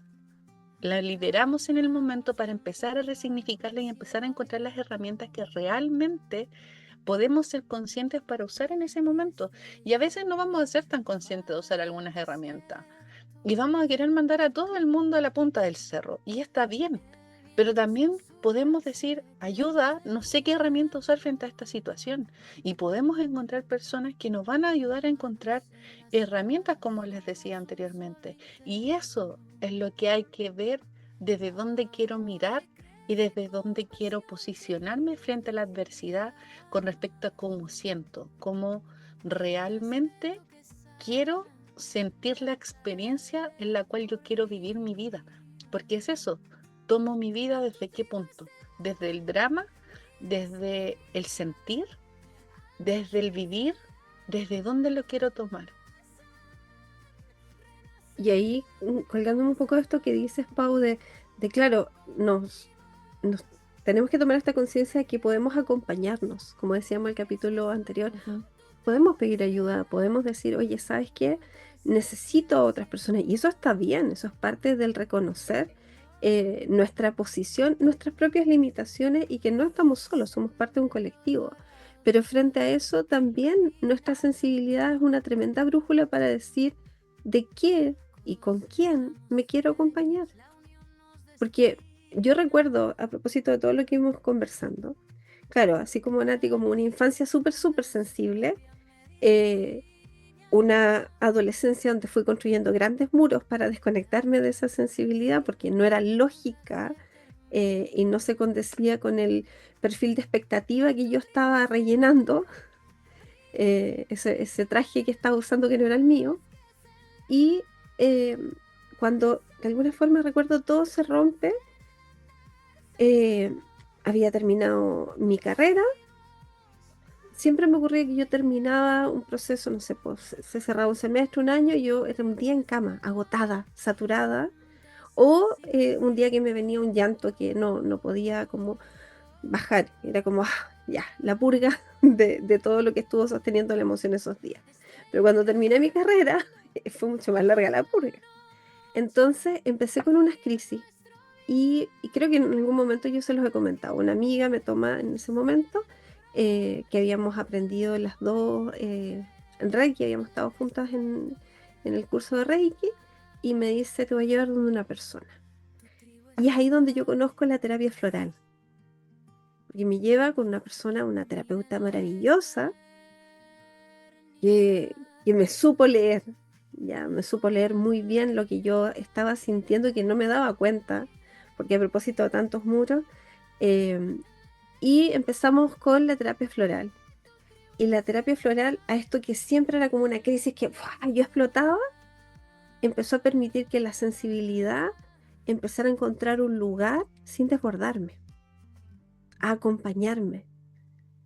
La liberamos en el momento para empezar a resignificarla y empezar a encontrar las herramientas que realmente podemos ser conscientes para usar en ese momento. Y a veces no vamos a ser tan conscientes de usar algunas herramientas. Y vamos a querer mandar a todo el mundo a la punta del cerro. Y está bien. Pero también podemos decir, ayuda, no sé qué herramienta usar frente a esta situación. Y podemos encontrar personas que nos van a ayudar a encontrar herramientas, como les decía anteriormente. Y eso es lo que hay que ver, desde dónde quiero mirar y desde dónde quiero posicionarme frente a la adversidad con respecto a cómo siento, cómo realmente quiero sentir la experiencia en la cual yo quiero vivir mi vida. Porque es eso, tomo mi vida desde qué punto, desde el drama, desde el sentir, desde el vivir, desde dónde lo quiero tomar.
Y ahí, colgándome un poco de esto que dices, Pau, de claro, nos tenemos que tomar esta conciencia de que podemos acompañarnos, como decíamos en el capítulo anterior. Podemos pedir ayuda, podemos decir, oye, ¿sabes qué? Necesito a otras personas. Y eso está bien, eso es parte del reconocer nuestra posición, nuestras propias limitaciones y que no estamos solos, somos parte de un colectivo. Pero frente a eso también nuestra sensibilidad es una tremenda brújula para decir de qué y con quién me quiero acompañar. Porque yo recuerdo, a propósito de todo lo que íbamos conversando, claro, así como Nati, como una infancia súper, súper sensible, una adolescencia donde fui construyendo grandes muros para desconectarme de esa sensibilidad porque no era lógica y no se condecía con el perfil de expectativa que yo estaba rellenando, ese traje que estaba usando que no era el mío. Y cuando de alguna forma recuerdo todo se rompe, había terminado mi carrera. Siempre me ocurría que yo terminaba un proceso, no sé, pues se cerraba un semestre, un año, y yo era un día en cama, agotada, saturada, o un día que me venía un llanto que no podía como bajar, era como, ya, la purga de todo lo que estuvo sosteniendo la emoción esos días. Pero cuando terminé mi carrera, fue mucho más larga la purga. Entonces empecé con unas crisis, y creo que en algún momento yo se los he comentado. Una amiga me toma en ese momento, que habíamos aprendido las dos en Reiki, habíamos estado juntas en el curso de Reiki, y me dice, te voy a llevar donde una persona. Y es ahí donde yo conozco la terapia floral, porque me lleva con una persona, una terapeuta maravillosa, que me supo leer, ya me supo leer muy bien lo que yo estaba sintiendo y que no me daba cuenta, porque a propósito de tantos muros, y empezamos con la terapia floral. Y la terapia floral, a esto que siempre era como una crisis que ¡buah! Yo explotaba, empezó a permitir que la sensibilidad empezara a encontrar un lugar sin desbordarme, a acompañarme.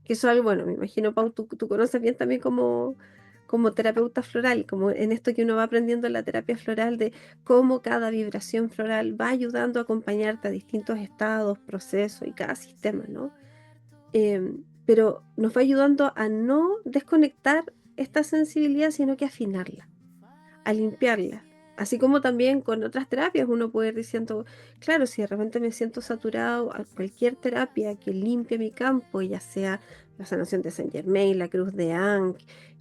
Que eso es algo, bueno, me imagino, Pau, tú conoces bien también como terapeuta floral, como en esto que uno va aprendiendo en la terapia floral, de cómo cada vibración floral va ayudando a acompañarte a distintos estados, procesos y cada sistema, ¿no? Pero nos va ayudando a no desconectar esta sensibilidad, sino que afinarla, a limpiarla. Así como también con otras terapias uno puede ir diciendo, claro, si de repente me siento saturado, a cualquier terapia que limpie mi campo, ya sea la sanación de Saint Germain, la cruz de Ankh,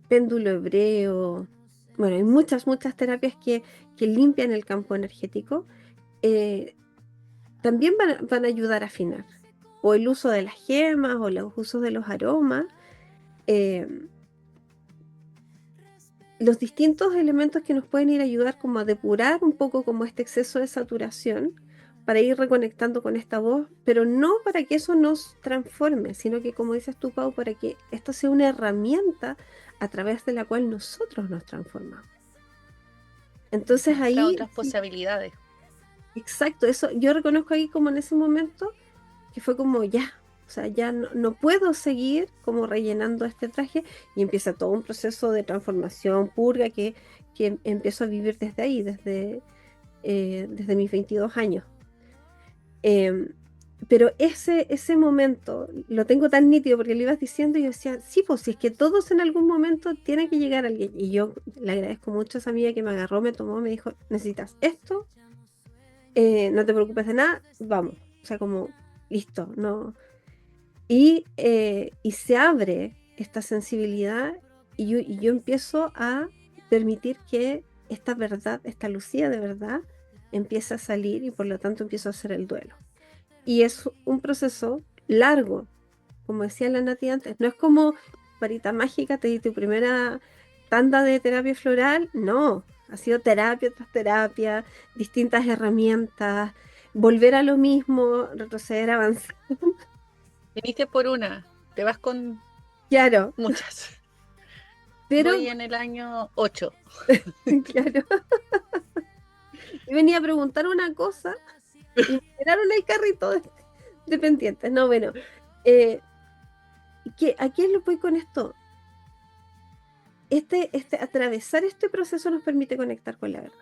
péndulo hebreo, bueno, hay muchas terapias que limpian el campo energético, eh, también van a ayudar a afinar. O el uso de las gemas, o los usos de los aromas, eh, los distintos elementos que nos pueden ir a ayudar como a depurar un poco como este exceso de saturación para ir reconectando con esta voz, pero no para que eso nos transforme, sino que, como dices tú, Pau, para que esto sea una herramienta a través de la cual nosotros nos transformamos. Entonces
Muestran
ahí,
otras posibilidades.
exacto, eso yo reconozco ahí como en ese momento que fue como ya, o sea, ya no puedo seguir como rellenando este traje, y empieza todo un proceso de transformación, purga, que empiezo a vivir desde ahí, desde mis 22 años. Pero ese momento lo tengo tan nítido porque lo ibas diciendo y yo decía, sí, pues si es que todos en algún momento tienen que llegar a alguien. Y yo le agradezco mucho a esa amiga que me agarró, me tomó, me dijo, necesitas esto, no te preocupes de nada, vamos. O sea, como, listo, no. Y se abre esta sensibilidad y yo empiezo a permitir que esta verdad, esta Lucía de verdad, empiece a salir, y por lo tanto empiezo a hacer el duelo. Y es un proceso largo, como decía la Nati antes, no es como varita mágica, te di tu primera tanda de terapia floral, no, ha sido terapia tras terapia, distintas herramientas, volver a lo mismo, retroceder, avanzar.
Viniste por una, te vas con
Claro,
muchas.
pero
Voy en el año 8.
claro, y venía a preguntar una cosa y me tiraron el carrito de pendientes. No, bueno, ¿a qué lo voy con esto? Atravesar este proceso nos permite conectar con la verdad,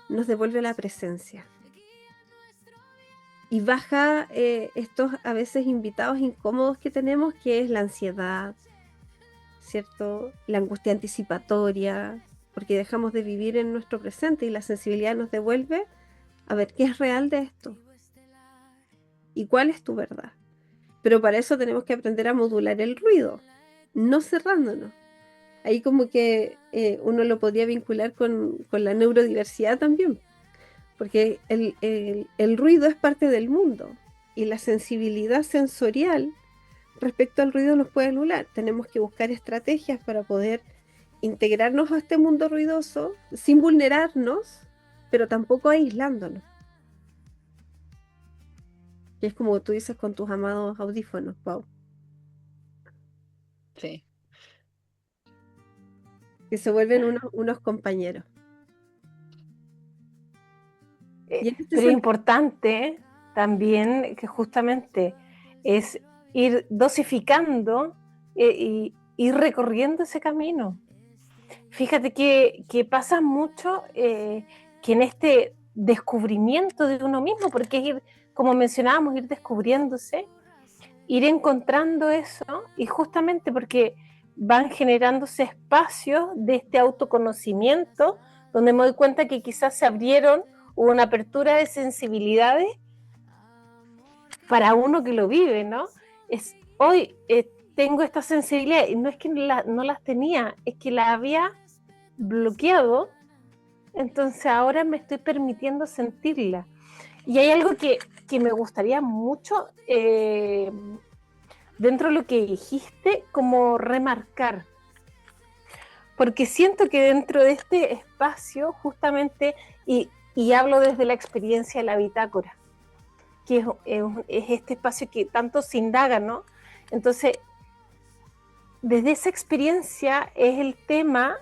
nos devuelve la presencia y baja estos a veces invitados incómodos que tenemos, que es la ansiedad, ¿cierto? La angustia anticipatoria, porque dejamos de vivir en nuestro presente, y la sensibilidad nos devuelve a ver qué es real de esto y cuál es tu verdad. Pero para eso tenemos que aprender a modular el ruido, no cerrándonos. Ahí como que uno lo podría vincular con la neurodiversidad también, porque el ruido es parte del mundo, y la sensibilidad sensorial respecto al ruido nos puede anular. Tenemos que buscar estrategias para poder integrarnos a este mundo ruidoso sin vulnerarnos, pero tampoco aislándonos. Que es como tú dices con tus amados audífonos, Pau,
Sí.
que se vuelven unos compañeros. Y en este
Pero es
sentido,
importante también que justamente es ir dosificando y ir recorriendo ese camino. Fíjate que pasa mucho que en este descubrimiento de uno mismo, porque es ir, como mencionábamos, ir descubriéndose, ir encontrando eso, y justamente porque van generándose espacios de este autoconocimiento, donde me doy cuenta que quizás se abrieron, hubo una apertura de sensibilidades para uno que lo vive, ¿no? Es hoy tengo esta sensibilidad, y no es que no las tenía, es que la había bloqueado, entonces ahora me estoy permitiendo sentirla. Y hay algo que me gustaría mucho dentro de lo que dijiste, como remarcar, porque siento que dentro de este espacio justamente, y hablo desde la experiencia de la bitácora, que es este espacio que tanto se indaga, ¿no? Entonces, desde esa experiencia es el tema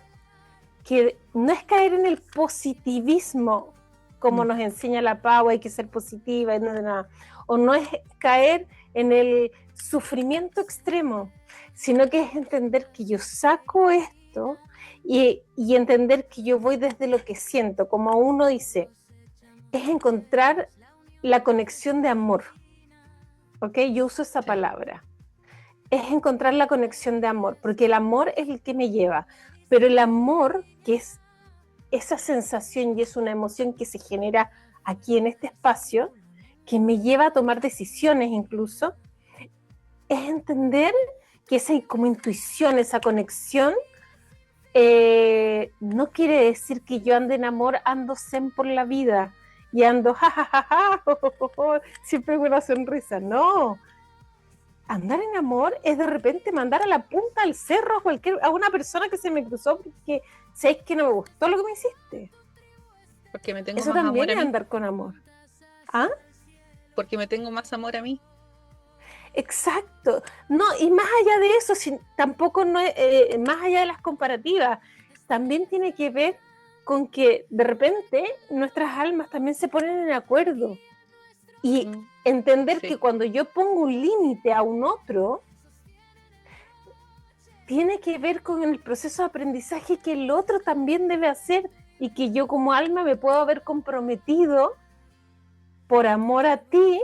que no es caer en el positivismo, como nos enseña la Pau, hay que ser positiva, y nada, o no es caer en el sufrimiento extremo, sino que es entender que yo saco esto y entender que yo voy desde lo que siento, como uno dice, es encontrar la conexión de amor, ¿ok? Yo uso esa palabra, es encontrar la conexión de amor, porque el amor es el que me lleva, pero el amor, que es esa sensación y es una emoción que se genera aquí en este espacio, que me lleva a tomar decisiones incluso, es entender que esa como intuición, esa conexión, no quiere decir que yo ande en amor, ando zen por la vida y ando jajajaja, siempre con una sonrisa, no. Andar en amor es de repente mandar a la punta del cerro a una persona que se me cruzó porque sabes que no me gustó lo que me hiciste.
Porque me tengo
Eso
más
también
amor a
es
mí.
andar con amor. ¿Ah?
Porque me tengo más amor a mí.
Exacto. No, y más allá de eso, tampoco no es, más allá de las comparativas, también tiene que ver con que de repente nuestras almas también se ponen en acuerdo. Y entender que cuando yo pongo un límite a un otro, tiene que ver con el proceso de aprendizaje que el otro también debe hacer y que yo como alma me puedo haber comprometido por amor a ti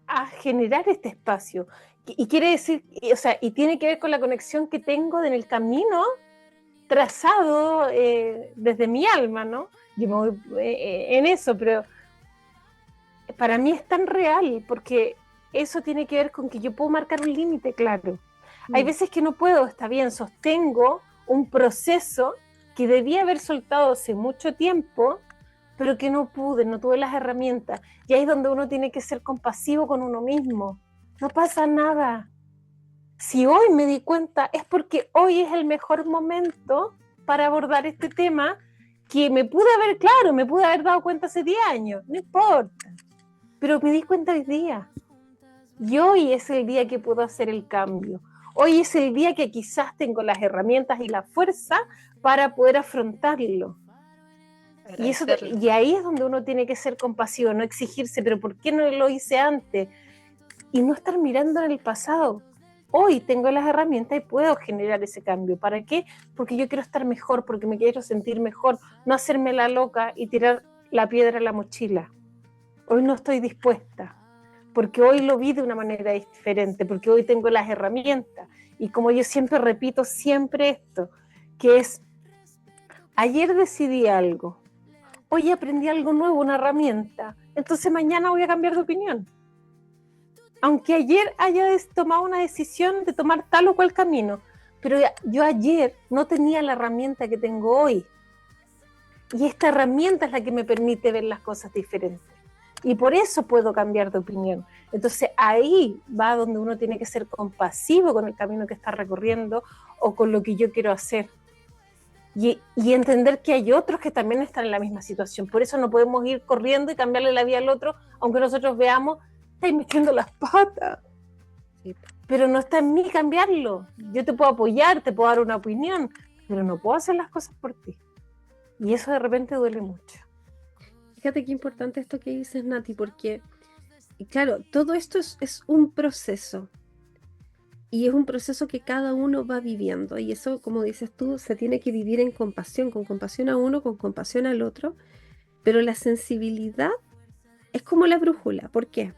a generar este espacio. Y quiere decir, o sea, y tiene que ver con la conexión que tengo en el camino trazado desde mi alma, ¿no? Yo me voy en eso, pero para mí es tan real porque eso tiene que ver con que yo puedo marcar un límite, claro. Hay veces que no puedo, está bien, sostengo un proceso que debía haber soltado hace mucho tiempo, pero que no pude, no tuve las herramientas. Y ahí es donde uno tiene que ser compasivo con uno mismo. No pasa nada. Si hoy me di cuenta, es porque hoy es el mejor momento para abordar este tema que me pude haber dado cuenta hace 10 años, no importa. Pero me di cuenta hoy día. Y hoy es el día que puedo hacer el cambio. Hoy es el día que quizás tengo las herramientas y la fuerza para poder afrontarlo. Y ahí es donde uno tiene que ser compasivo, no exigirse, pero ¿por qué no lo hice antes? Y no estar mirando en el pasado. Hoy tengo las herramientas y puedo generar ese cambio. ¿Para qué? Porque yo quiero estar mejor, porque me quiero sentir mejor, no hacerme la loca y tirar la piedra a la mochila. Hoy no estoy dispuesta, porque hoy lo vi de una manera diferente, porque hoy tengo las herramientas. Y como yo siempre repito siempre esto, que es, ayer decidí algo, hoy aprendí algo nuevo, una herramienta, entonces mañana voy a cambiar de opinión. Aunque ayer haya tomado una decisión de tomar tal o cual camino, pero yo ayer no tenía la herramienta que tengo hoy. Y esta herramienta es la que me permite ver las cosas diferentes. Y por eso puedo cambiar de opinión. Entonces ahí va donde uno tiene que ser compasivo con el camino que está recorriendo o con lo que yo quiero hacer. Y entender que hay otros que también están en la misma situación. Por eso no podemos ir corriendo y cambiarle la vida al otro, aunque nosotros veamos, estáis metiendo las patas. Sí. Pero no está en mí cambiarlo. Yo te puedo apoyar, te puedo dar una opinión, pero no puedo hacer las cosas por ti. Y eso de repente duele mucho.
Fíjate qué importante esto que dices, Nati, porque, claro, todo esto es un proceso. Y es un proceso que cada uno va viviendo. Y eso, como dices tú, se tiene que vivir en compasión, con compasión a uno, con compasión al otro. Pero la sensibilidad es como la brújula. ¿Por qué?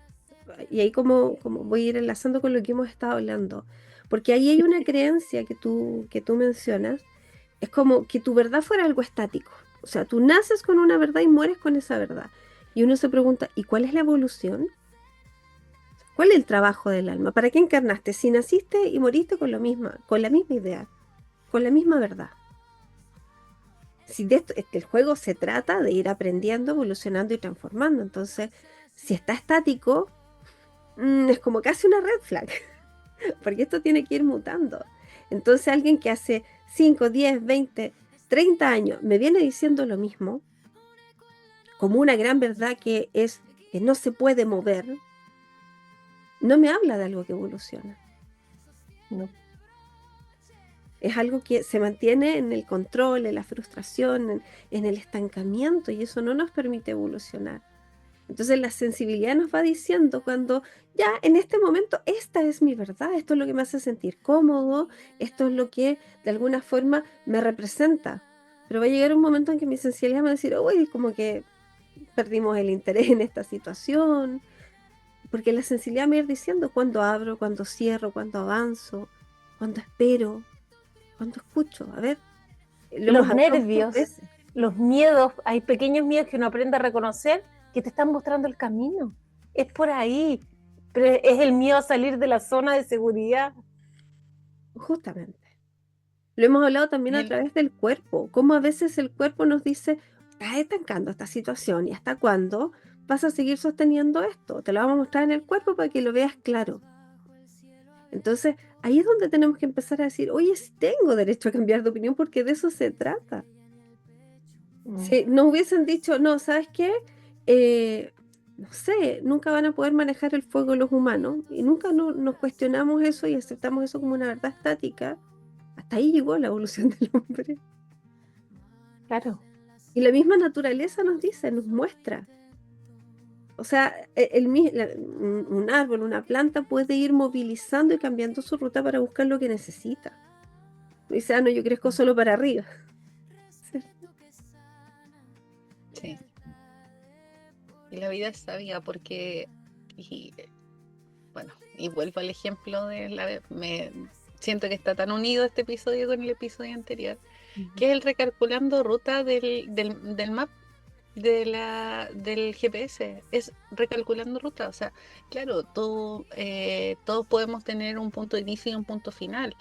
Y ahí como voy a ir enlazando con lo que hemos estado hablando. Porque ahí hay una creencia que tú mencionas. Es como que tu verdad fuera algo estático. O sea, tú naces con una verdad y mueres con esa verdad. Y uno se pregunta, ¿y cuál es la evolución? ¿Cuál es el trabajo del alma? ¿Para qué encarnaste? Si naciste y moriste con la misma idea, con la misma verdad. Si de esto, el juego se trata de ir aprendiendo, evolucionando y transformando. Entonces, si está estático, es como casi una red flag. Porque esto tiene que ir mutando. Entonces, alguien que hace 5, 10, 20, 30 años me viene diciendo lo mismo, como una gran verdad que es que no se puede mover, no me habla de algo que evoluciona. No. es algo que se mantiene en el control, en la frustración, en el estancamiento, y eso no nos permite evolucionar. Entonces la sensibilidad nos va diciendo cuando ya en este momento esta es mi verdad, esto es lo que me hace sentir cómodo, esto es lo que de alguna forma me representa. Pero va a llegar un momento en que mi sensibilidad me va a decir, uy, como que perdimos el interés en esta situación, porque la sensibilidad me va a ir diciendo cuándo abro, cuándo cierro, cuándo avanzo, cuándo espero, cuándo escucho. A ver, lo hemos
Los
hablado muchas
nervios,
veces.
los miedos, hay pequeños miedos que uno aprende a reconocer que te están mostrando el camino. Es por ahí, pero es el miedo a salir de la zona de seguridad.
Justamente. Lo hemos hablado también
Y
a través del cuerpo, cómo a veces el cuerpo nos dice, estás estancando esta situación y hasta cuándo vas a seguir sosteniendo esto. Te lo vamos a mostrar en el cuerpo para que lo veas claro. Entonces, ahí es donde tenemos que empezar a decir, oye, sí tengo derecho a cambiar de opinión porque de eso se trata. Si nos hubiesen dicho, no, ¿sabes qué? No sé, nunca van a poder manejar el fuego los humanos y nunca nos cuestionamos eso y aceptamos eso como una verdad estática. Hasta ahí llegó la evolución del hombre.
Claro.
Y la misma naturaleza nos dice, nos muestra. O sea, un árbol, una planta puede ir movilizando y cambiando su ruta para buscar lo que necesita. Dice, ah, no, yo crezco solo para arriba.
sí. Y la vida es sabia porque, y, bueno, y vuelvo al ejemplo me siento que está tan unido este episodio con el episodio anterior, que es el recalculando ruta del map del GPS, es recalculando ruta. O sea, claro, todos podemos tener un punto de inicio y un punto final.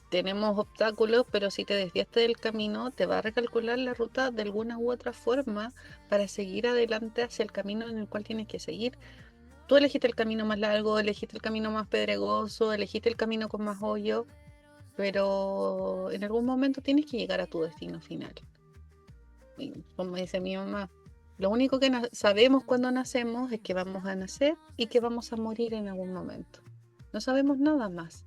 Tenemos obstáculos, pero si te desviaste del camino, te va a recalcular la ruta de alguna u otra forma para seguir adelante hacia el camino en el cual tienes que seguir. Tú elegiste el camino más largo, elegiste el camino más pedregoso, elegiste el camino con más hoyo, pero en algún momento tienes que llegar a tu destino final. Y como dice mi mamá, lo único que sabemos cuando nacemos es que vamos a nacer y que vamos a morir en algún momento. No sabemos nada más.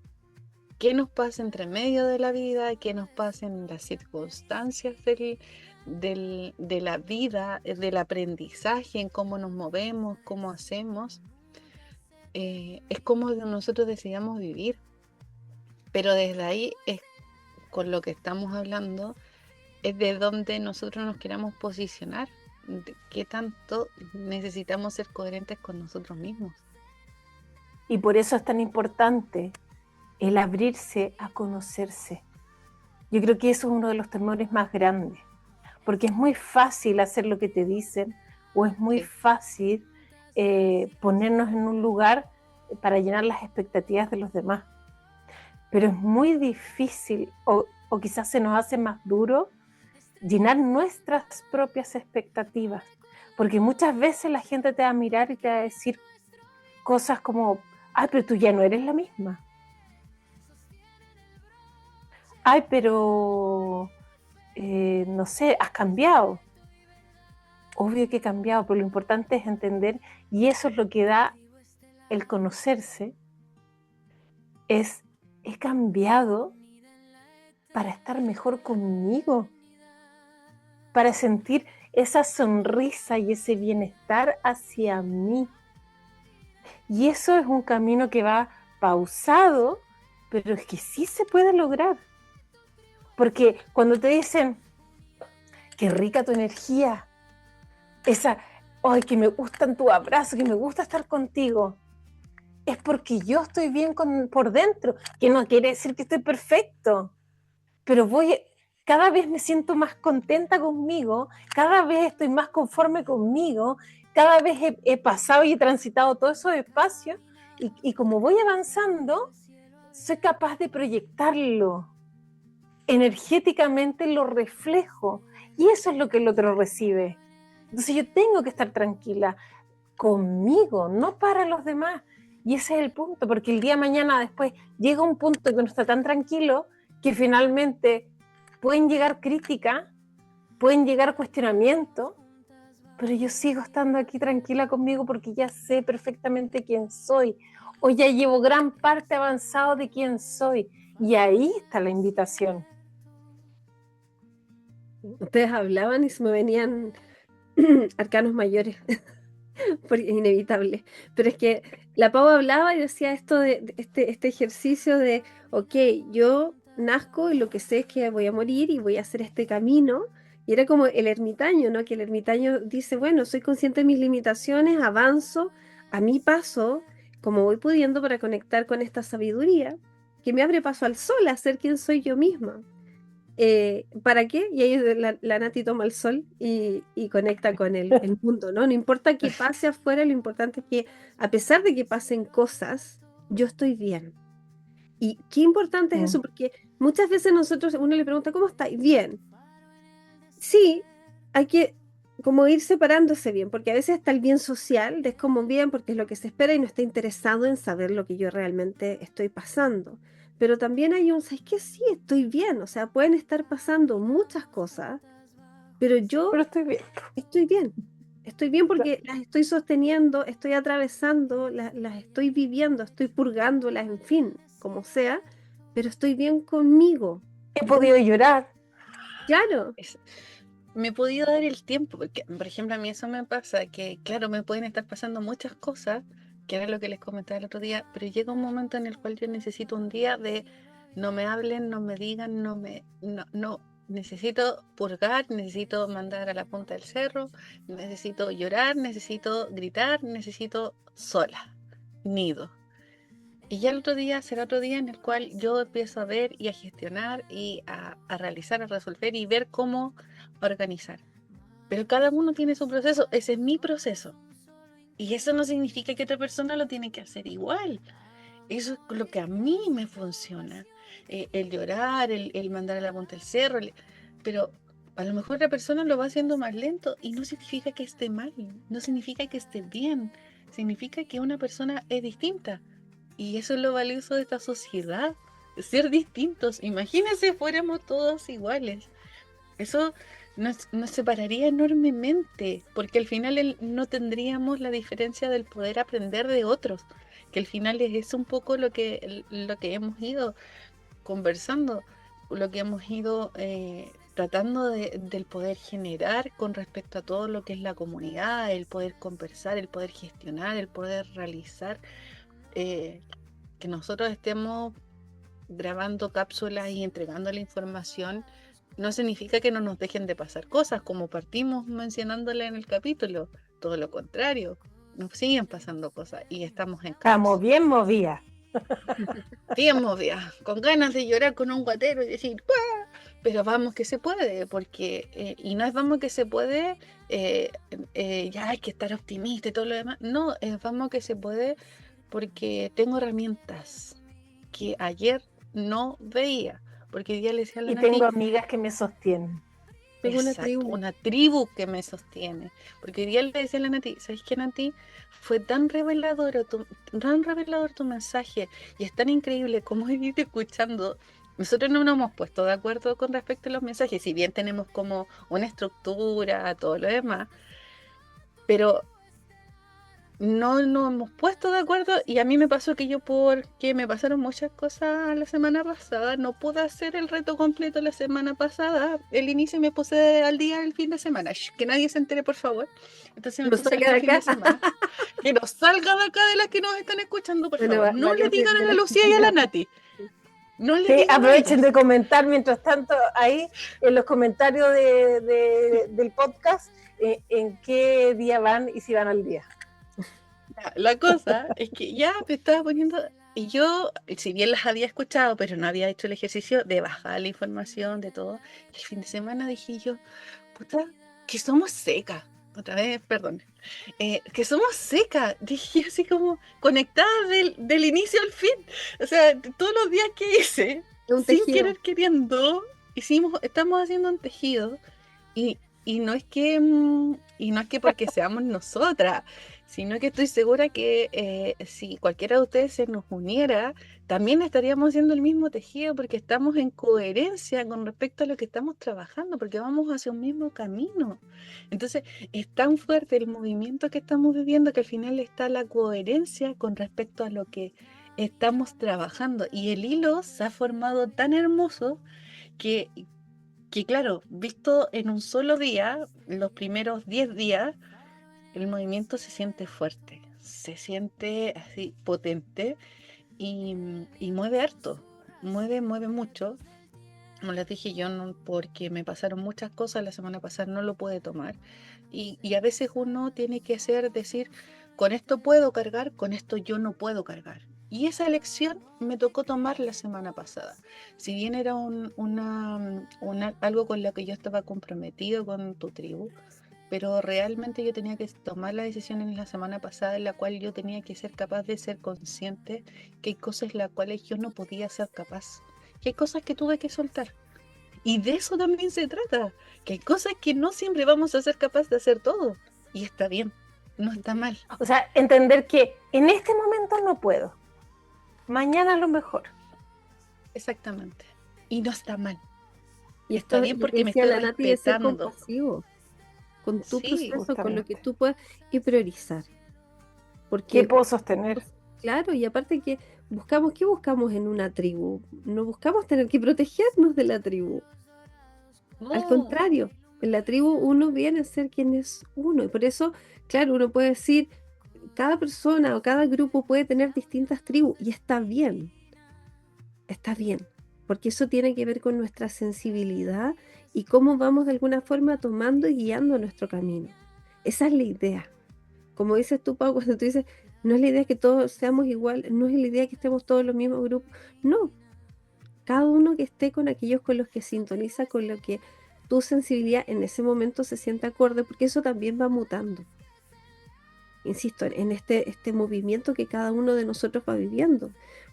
¿Qué nos pasa entre medio de la vida? ¿Qué nos pasa en las circunstancias de la vida, del aprendizaje, en cómo nos movemos, cómo hacemos? Es como nosotros decidamos vivir. Pero desde ahí es con lo que estamos hablando, es de donde nosotros nos queramos posicionar. De qué tanto necesitamos ser coherentes con nosotros mismos.
Y por eso es tan importante el abrirse a conocerse. Yo creo que eso es uno de los temores más grandes, porque es muy fácil hacer lo que te dicen, o es muy fácil ponernos en un lugar para llenar las expectativas de los demás. Pero es muy difícil, o quizás se nos hace más duro, llenar nuestras propias expectativas, porque muchas veces la gente te va a mirar y te va a decir cosas como, ay, pero tú ya no eres la misma. Ay, pero, no sé, has cambiado. Obvio que he cambiado, pero lo importante es entender, y eso es lo que da el conocerse, he cambiado para estar mejor conmigo, para sentir esa sonrisa y ese bienestar hacia mí. Y eso es un camino que va pausado, pero es que sí se puede lograr. Porque cuando te dicen, qué rica tu energía, ay, que me gustan tu abrazo, que me gusta estar contigo, es porque yo estoy bien por dentro, que no quiere decir que estoy perfecto, pero cada vez me siento más contenta conmigo, cada vez estoy más conforme conmigo, cada vez he pasado y he transitado todos esos espacios, y como voy avanzando, soy capaz de proyectarlo. Energéticamente lo reflejo, y eso es lo que el otro recibe. Entonces yo tengo que estar tranquila conmigo, no para los demás. Y ese es el punto, porque el día de mañana después llega un punto que uno está tan tranquilo que finalmente pueden llegar críticas, pueden llegar cuestionamientos, pero yo sigo estando aquí tranquila conmigo porque ya sé perfectamente quién soy. o ya llevo gran parte avanzado de quién soy. Y ahí está la invitación.
Ustedes hablaban y se me venían arcanos mayores, porque es inevitable. Pero es que la Pau hablaba y decía esto de este ejercicio de, ok, yo nazco y lo que sé es que voy a morir y voy a hacer este camino. Y era como el ermitaño, ¿no? Que el ermitaño dice, bueno, soy consciente de mis limitaciones, avanzo a mi paso, como voy pudiendo para conectar con esta sabiduría, que me abre paso al sol, a ser quien soy yo misma. ¿Para qué? Y ahí la Nati toma el sol y conecta con el mundo, ¿no? No importa qué pase afuera, lo importante es que a pesar de que pasen cosas, yo estoy bien. Y qué importante es eso, porque muchas veces uno le pregunta, ¿cómo estáis? Bien. Sí, hay que como ir separándose bien, porque a veces está el bien social, de es como bien porque es lo que se espera y no está interesado en saber lo que yo realmente estoy pasando. Pero también hay ¿sabes qué? Sí, estoy bien, o sea, pueden estar pasando muchas cosas, pero yo
Pero estoy bien.
estoy bien. Estoy bien porque las estoy sosteniendo, estoy atravesando, las estoy viviendo, estoy purgándolas, en fin, como sea, pero estoy bien conmigo.
He podido llorar.
Claro.
Me he podido dar el tiempo, porque, por ejemplo, a mí eso me pasa, que claro, me pueden estar pasando muchas cosas, que era lo que les comentaba el otro día, pero llega un momento en el cual yo necesito un día de no me hablen, no me digan, no, necesito purgar, necesito mandar a la punta del cerro, necesito llorar, necesito gritar, necesito sola, nido. Y ya el otro día será otro día en el cual yo empiezo a ver y a gestionar y a realizar, a resolver y ver cómo organizar. Pero cada uno tiene su proceso, ese es mi proceso. Y eso no significa que otra persona lo tiene que hacer igual. Eso es lo que a mí me funciona. El llorar, el mandar a la punta del cerro, pero a lo mejor la persona lo va haciendo más lento y no significa que esté mal, no significa que esté bien, significa que una persona es distinta. Y eso es lo valioso de esta sociedad, ser distintos. Imagínense fuéramos todos iguales. Eso nos separaría enormemente, porque al final no tendríamos la diferencia del poder aprender de otros, que al final es un poco lo que hemos ido conversando, lo que hemos ido tratando del poder generar con respecto a todo lo que es la comunidad, el poder conversar, el poder gestionar, el poder realizar, que nosotros estemos grabando cápsulas y entregando la información no significa que no nos dejen de pasar cosas, como partimos mencionándole en el capítulo. Todo lo contrario, nos siguen pasando cosas y estamos en caos.
Estamos bien movidas.
Bien movidas, con ganas de llorar con un guatero y decir ¡ah! Pero vamos que se puede, porque y no es vamos que se puede, ya hay que estar optimista y todo lo demás. No, es vamos que se puede porque tengo herramientas que ayer no veía, porque hoy día le decía a la
Y
Nati,
tengo amigas que me sostienen.
Tengo una
exacto,
tribu.
una tribu que me sostiene. Porque hoy día le decía a la Nati, ¿sabes qué, Nati? Fue tan revelador tu mensaje y es tan increíble como ir escuchando. Nosotros no nos hemos puesto de acuerdo con respecto a los mensajes, si bien tenemos como una estructura, todo lo demás, pero no nos hemos puesto de acuerdo y a mí me pasó que yo porque me pasaron muchas cosas la semana pasada, no pude hacer el reto completo la semana pasada, el inicio me puse al día el fin de semana. Shh, que nadie se entere, por favor. Entonces me
No
puse
salga
hasta
de
el fin de
acá.
semana. Que no salga de acá de las que nos están escuchando, por
Bueno,
favor. No le
varias
digan a
de
la
las
Lucía y a la Nati. No le
Sí,
digan a
aprovechen
ellas.
de comentar mientras tanto ahí en los comentarios del podcast en qué día van y si van al día.
La cosa es que ya me estaba poniendo, y yo, si bien las había escuchado, pero no había hecho el ejercicio de bajar la información, de todo, el fin de semana dije yo, puta, que somos secas, otra vez, perdón, que somos secas, dije así como conectadas del inicio al fin, o sea, todos los días que hice,
un
sin
tejido.
querer queriendo, estamos haciendo un tejido, y, y no es que, y no es que porque seamos nosotras, sino que estoy segura que si cualquiera de ustedes se nos uniera, también estaríamos haciendo el mismo tejido porque estamos en coherencia con respecto a lo que estamos trabajando, porque vamos hacia un mismo camino. Entonces, es tan fuerte el movimiento que estamos viviendo que al final está la coherencia con respecto a lo que estamos trabajando. Y el hilo se ha formado tan hermoso que, que claro, visto en un solo día, los primeros 10 días, el movimiento se siente fuerte, se siente así potente y mueve harto, mueve mucho. Como les dije yo, no, porque me pasaron muchas cosas la semana pasada, no lo pude tomar. Y a veces uno tiene que decir, con esto puedo cargar, con esto yo no puedo cargar. Y esa elección me tocó tomar la semana pasada. Si bien era algo con lo que yo estaba comprometido con tu tribu, pero realmente yo tenía que tomar la decisión en la semana pasada en la cual yo tenía que ser capaz de ser consciente que hay cosas en las cuales yo no podía ser capaz, que hay cosas que tuve que soltar. Y de eso también se trata, que hay cosas que no siempre vamos a ser capaces de hacer todo. Y está bien, no está mal.
O sea, entender que en este momento no puedo, mañana a lo mejor.
Exactamente. Y no está mal.
Y
Está
esto es
bien
lo que
porque me
decía
estoy
la Nati de ser
respetando.
compasivo con tu
Sí,
proceso, con lo que
Justamente.
tú puedas y priorizar.
¿Qué
Porque,
puedo sostener?
claro, y aparte que ¿qué buscamos en una tribu? No buscamos tener que protegernos de la tribu. Al
no,
contrario, en la tribu uno viene a ser quien es uno. Y por eso, claro, uno puede decir, cada persona o cada grupo puede tener distintas tribus y está bien, porque eso tiene que ver con nuestra sensibilidad y cómo vamos de alguna forma tomando y guiando nuestro camino. Esa es la idea. Como dices tú, Pau, cuando tú dices, no es la idea que todos seamos igual, no es la idea que estemos todos en los mismos grupos, no, cada uno que esté con aquellos con los que sintoniza, con lo que tu sensibilidad en ese momento se siente acorde, porque eso también va mutando. Insisto, en este movimiento que cada uno de nosotros va viviendo.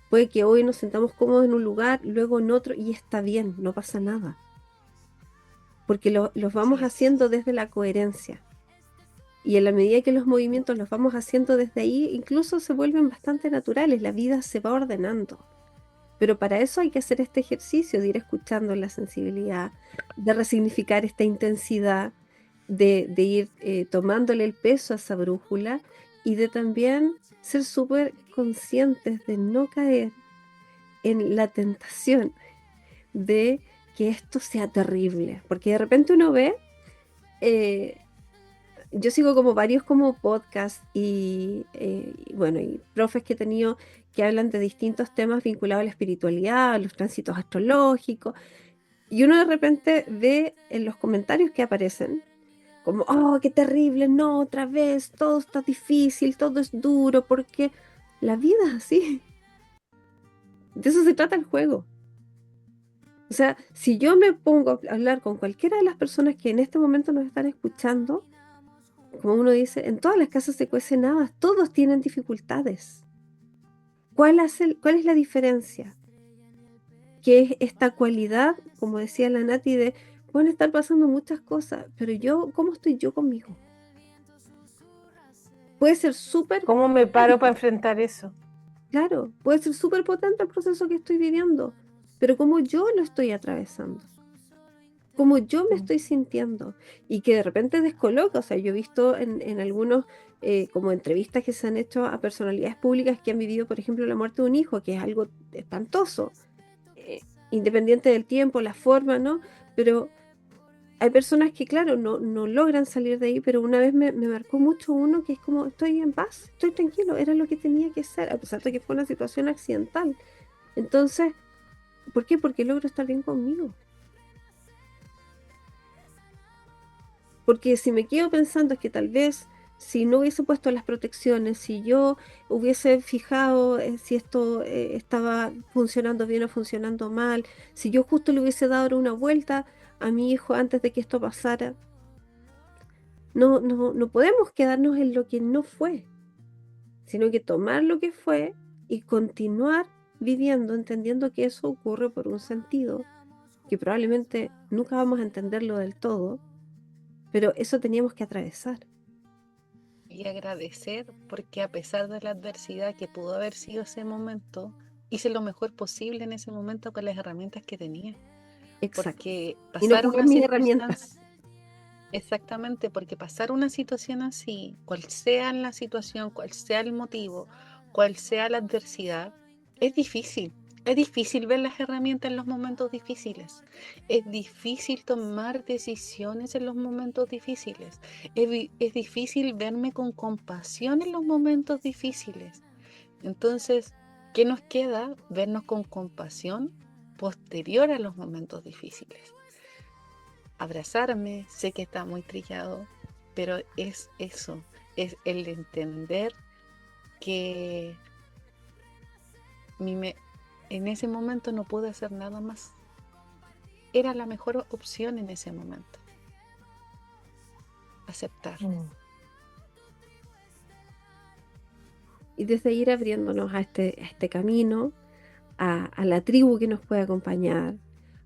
Puede que hoy nos sentamos cómodos en un lugar, luego en otro, y está bien, no pasa nada, porque los
así
vamos
es.
haciendo desde la coherencia. Y en la medida que los movimientos los vamos haciendo desde ahí, incluso se vuelven bastante naturales, la vida se va ordenando. Pero para eso hay que hacer este ejercicio de ir escuchando la sensibilidad, de resignificar esta intensidad, de ir tomándole el peso a esa brújula y de también ser súper conscientes de no caer en la tentación de que esto sea terrible. Porque de repente uno ve, eh, yo sigo como varios como podcasts y bueno, y profes que he tenido que hablan de distintos temas vinculados a la espiritualidad, a los tránsitos astrológicos, y uno de repente ve en los comentarios que aparecen como, oh, qué terrible, no, otra vez, todo está difícil, todo es duro, porque la vida es así, de eso se trata el juego. O sea, si yo me pongo a hablar con cualquiera de las personas que en este momento nos están escuchando, como uno dice, en todas las casas se cuecen habas, todos tienen dificultades. ¿Cuál es la diferencia? Que es esta cualidad, como decía la Nati, de pueden estar pasando muchas cosas, pero yo, ¿cómo estoy yo conmigo? Puede ser súper
¿Cómo me paro para
potente,
enfrentar eso?
claro, puede ser súper potente el proceso que estoy viviendo, pero cómo yo lo estoy atravesando, cómo yo me estoy sintiendo y que de repente descoloca. O sea, yo he visto en algunos como entrevistas que se han hecho a personalidades públicas que han vivido, por ejemplo, la muerte de un hijo, que es algo espantoso, eh, independiente del tiempo, la forma, ¿no? Pero hay personas que, claro, no logran salir de ahí, pero una vez me marcó mucho uno que es como, estoy en paz, estoy tranquilo, era lo que tenía que ser, a pesar de que fue una situación accidental. Entonces, ¿por qué? Porque logro estar bien conmigo. Porque si me quedo pensando es que tal vez si no hubiese puesto las protecciones, si yo hubiese fijado si esto estaba funcionando bien o funcionando mal, si yo justo le hubiese dado una vuelta a mi hijo antes de que esto pasara, no podemos quedarnos en lo que no fue, sino que tomar lo que fue y continuar viviendo, entendiendo que eso ocurre por un sentido, que probablemente nunca vamos a entenderlo del todo, pero eso teníamos que atravesar.
Y agradecer porque a pesar de la adversidad que pudo haber sido ese momento, hice lo mejor posible en ese momento con las herramientas que tenía.
Exacto.
Porque
Y no
pasar
ocupé
una
mis herramientas.
circunstancia, exactamente, porque pasar una situación así, cual sea la situación, cual sea el motivo, cual sea la adversidad, es difícil. Es difícil ver las herramientas en los momentos difíciles. Es difícil tomar decisiones en los momentos difíciles. Es difícil verme con compasión en los momentos difíciles. Entonces, ¿qué nos queda? Vernos con compasión posterior a los momentos difíciles. Abrazarme, sé que está muy trillado, pero es eso, es el entender que en ese momento no pude hacer nada más. Era la mejor opción en ese momento. Aceptar.
Y desde ir abriéndonos a este camino, a la tribu que nos puede acompañar,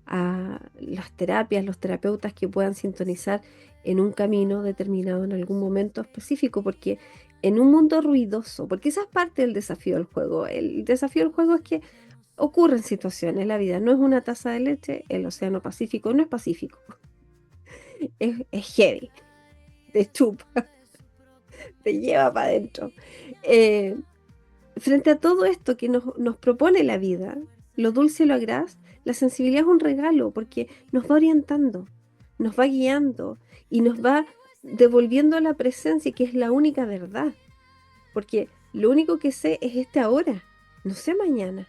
a las terapias, los terapeutas que puedan sintonizar en un camino determinado en algún momento específico, porque en un mundo ruidoso, porque esa es parte del desafío del juego. El desafío del juego es que ocurren situaciones, la vida no es una taza de leche, el océano Pacífico no es pacífico, es heavy, te chupa, te lleva para adentro. Frente a todo esto que nos propone la vida, lo dulce y lo agraz, la sensibilidad es un regalo porque nos va orientando, nos va guiando y nos va devolviendo la presencia, que es la única verdad. Porque lo único que sé es este ahora, no sé mañana.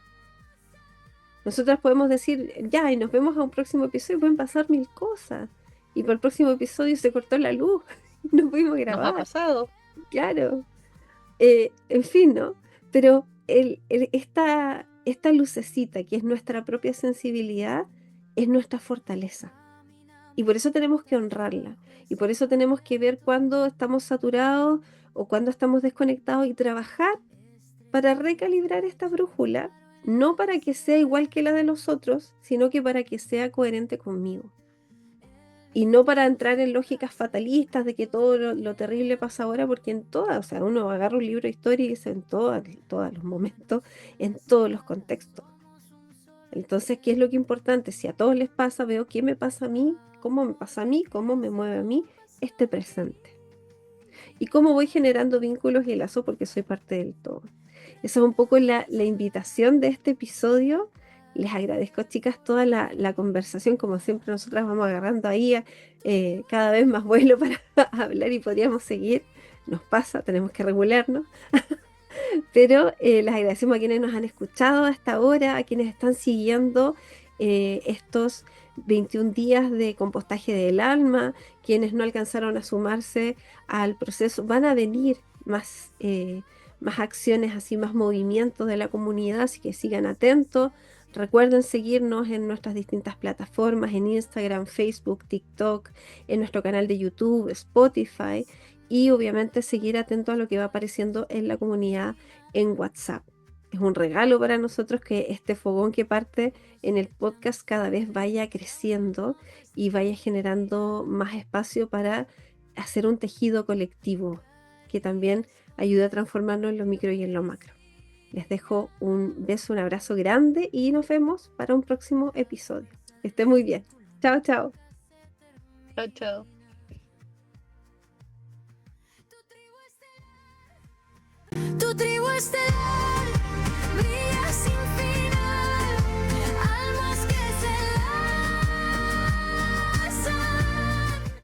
Nosotras podemos decir, ya, y nos vemos a un próximo episodio, pueden pasar mil cosas. Y para el próximo episodio se cortó la luz, no pudimos
Nos ha
grabar,
pasado.
claro. En fin, ¿no? Pero esta lucecita, que es nuestra propia sensibilidad, es nuestra fortaleza. Y por eso tenemos que honrarla. Y por eso tenemos que ver cuándo estamos saturados o cuándo estamos desconectados y trabajar para recalibrar esta brújula, no para que sea igual que la de los otros, sino que para que sea coherente conmigo. Y no para entrar en lógicas fatalistas de que todo lo terrible pasa ahora, porque en todas, o sea, uno agarra un libro de historia y dice en todos los momentos, en todos los contextos. Entonces, ¿qué es lo que es importante? Si a todos les pasa, veo qué me pasa a mí, cómo me pasa a mí, cómo me mueve a mí este presente. Y cómo voy generando vínculos y lazos porque soy parte del todo. Esa es un poco la invitación de este episodio. Les agradezco, chicas, toda la conversación. Como siempre, nosotras vamos agarrando ahí cada vez más vuelo para hablar y podríamos seguir. Nos pasa, tenemos que regularnos. Pero les agradecemos a quienes nos han escuchado hasta ahora, a quienes están siguiendo estos 21 días de compostaje del alma, quienes no alcanzaron a sumarse al proceso. Van a venir más acciones, así más movimientos de la comunidad, así que sigan atentos. Recuerden seguirnos en nuestras distintas plataformas, en Instagram, Facebook, TikTok, en nuestro canal de YouTube, Spotify, y obviamente seguir atentos a lo que va apareciendo en la comunidad en WhatsApp. Es un regalo para nosotros que este fogón que parte en el podcast cada vez vaya creciendo y vaya generando más espacio para hacer un tejido colectivo que también ayuda a transformarnos en lo micro y en lo macro. Les dejo un beso, un abrazo grande y nos vemos para un próximo episodio. Que estén muy bien. Chao, chao.
Chao, chao.
Tu tribu es de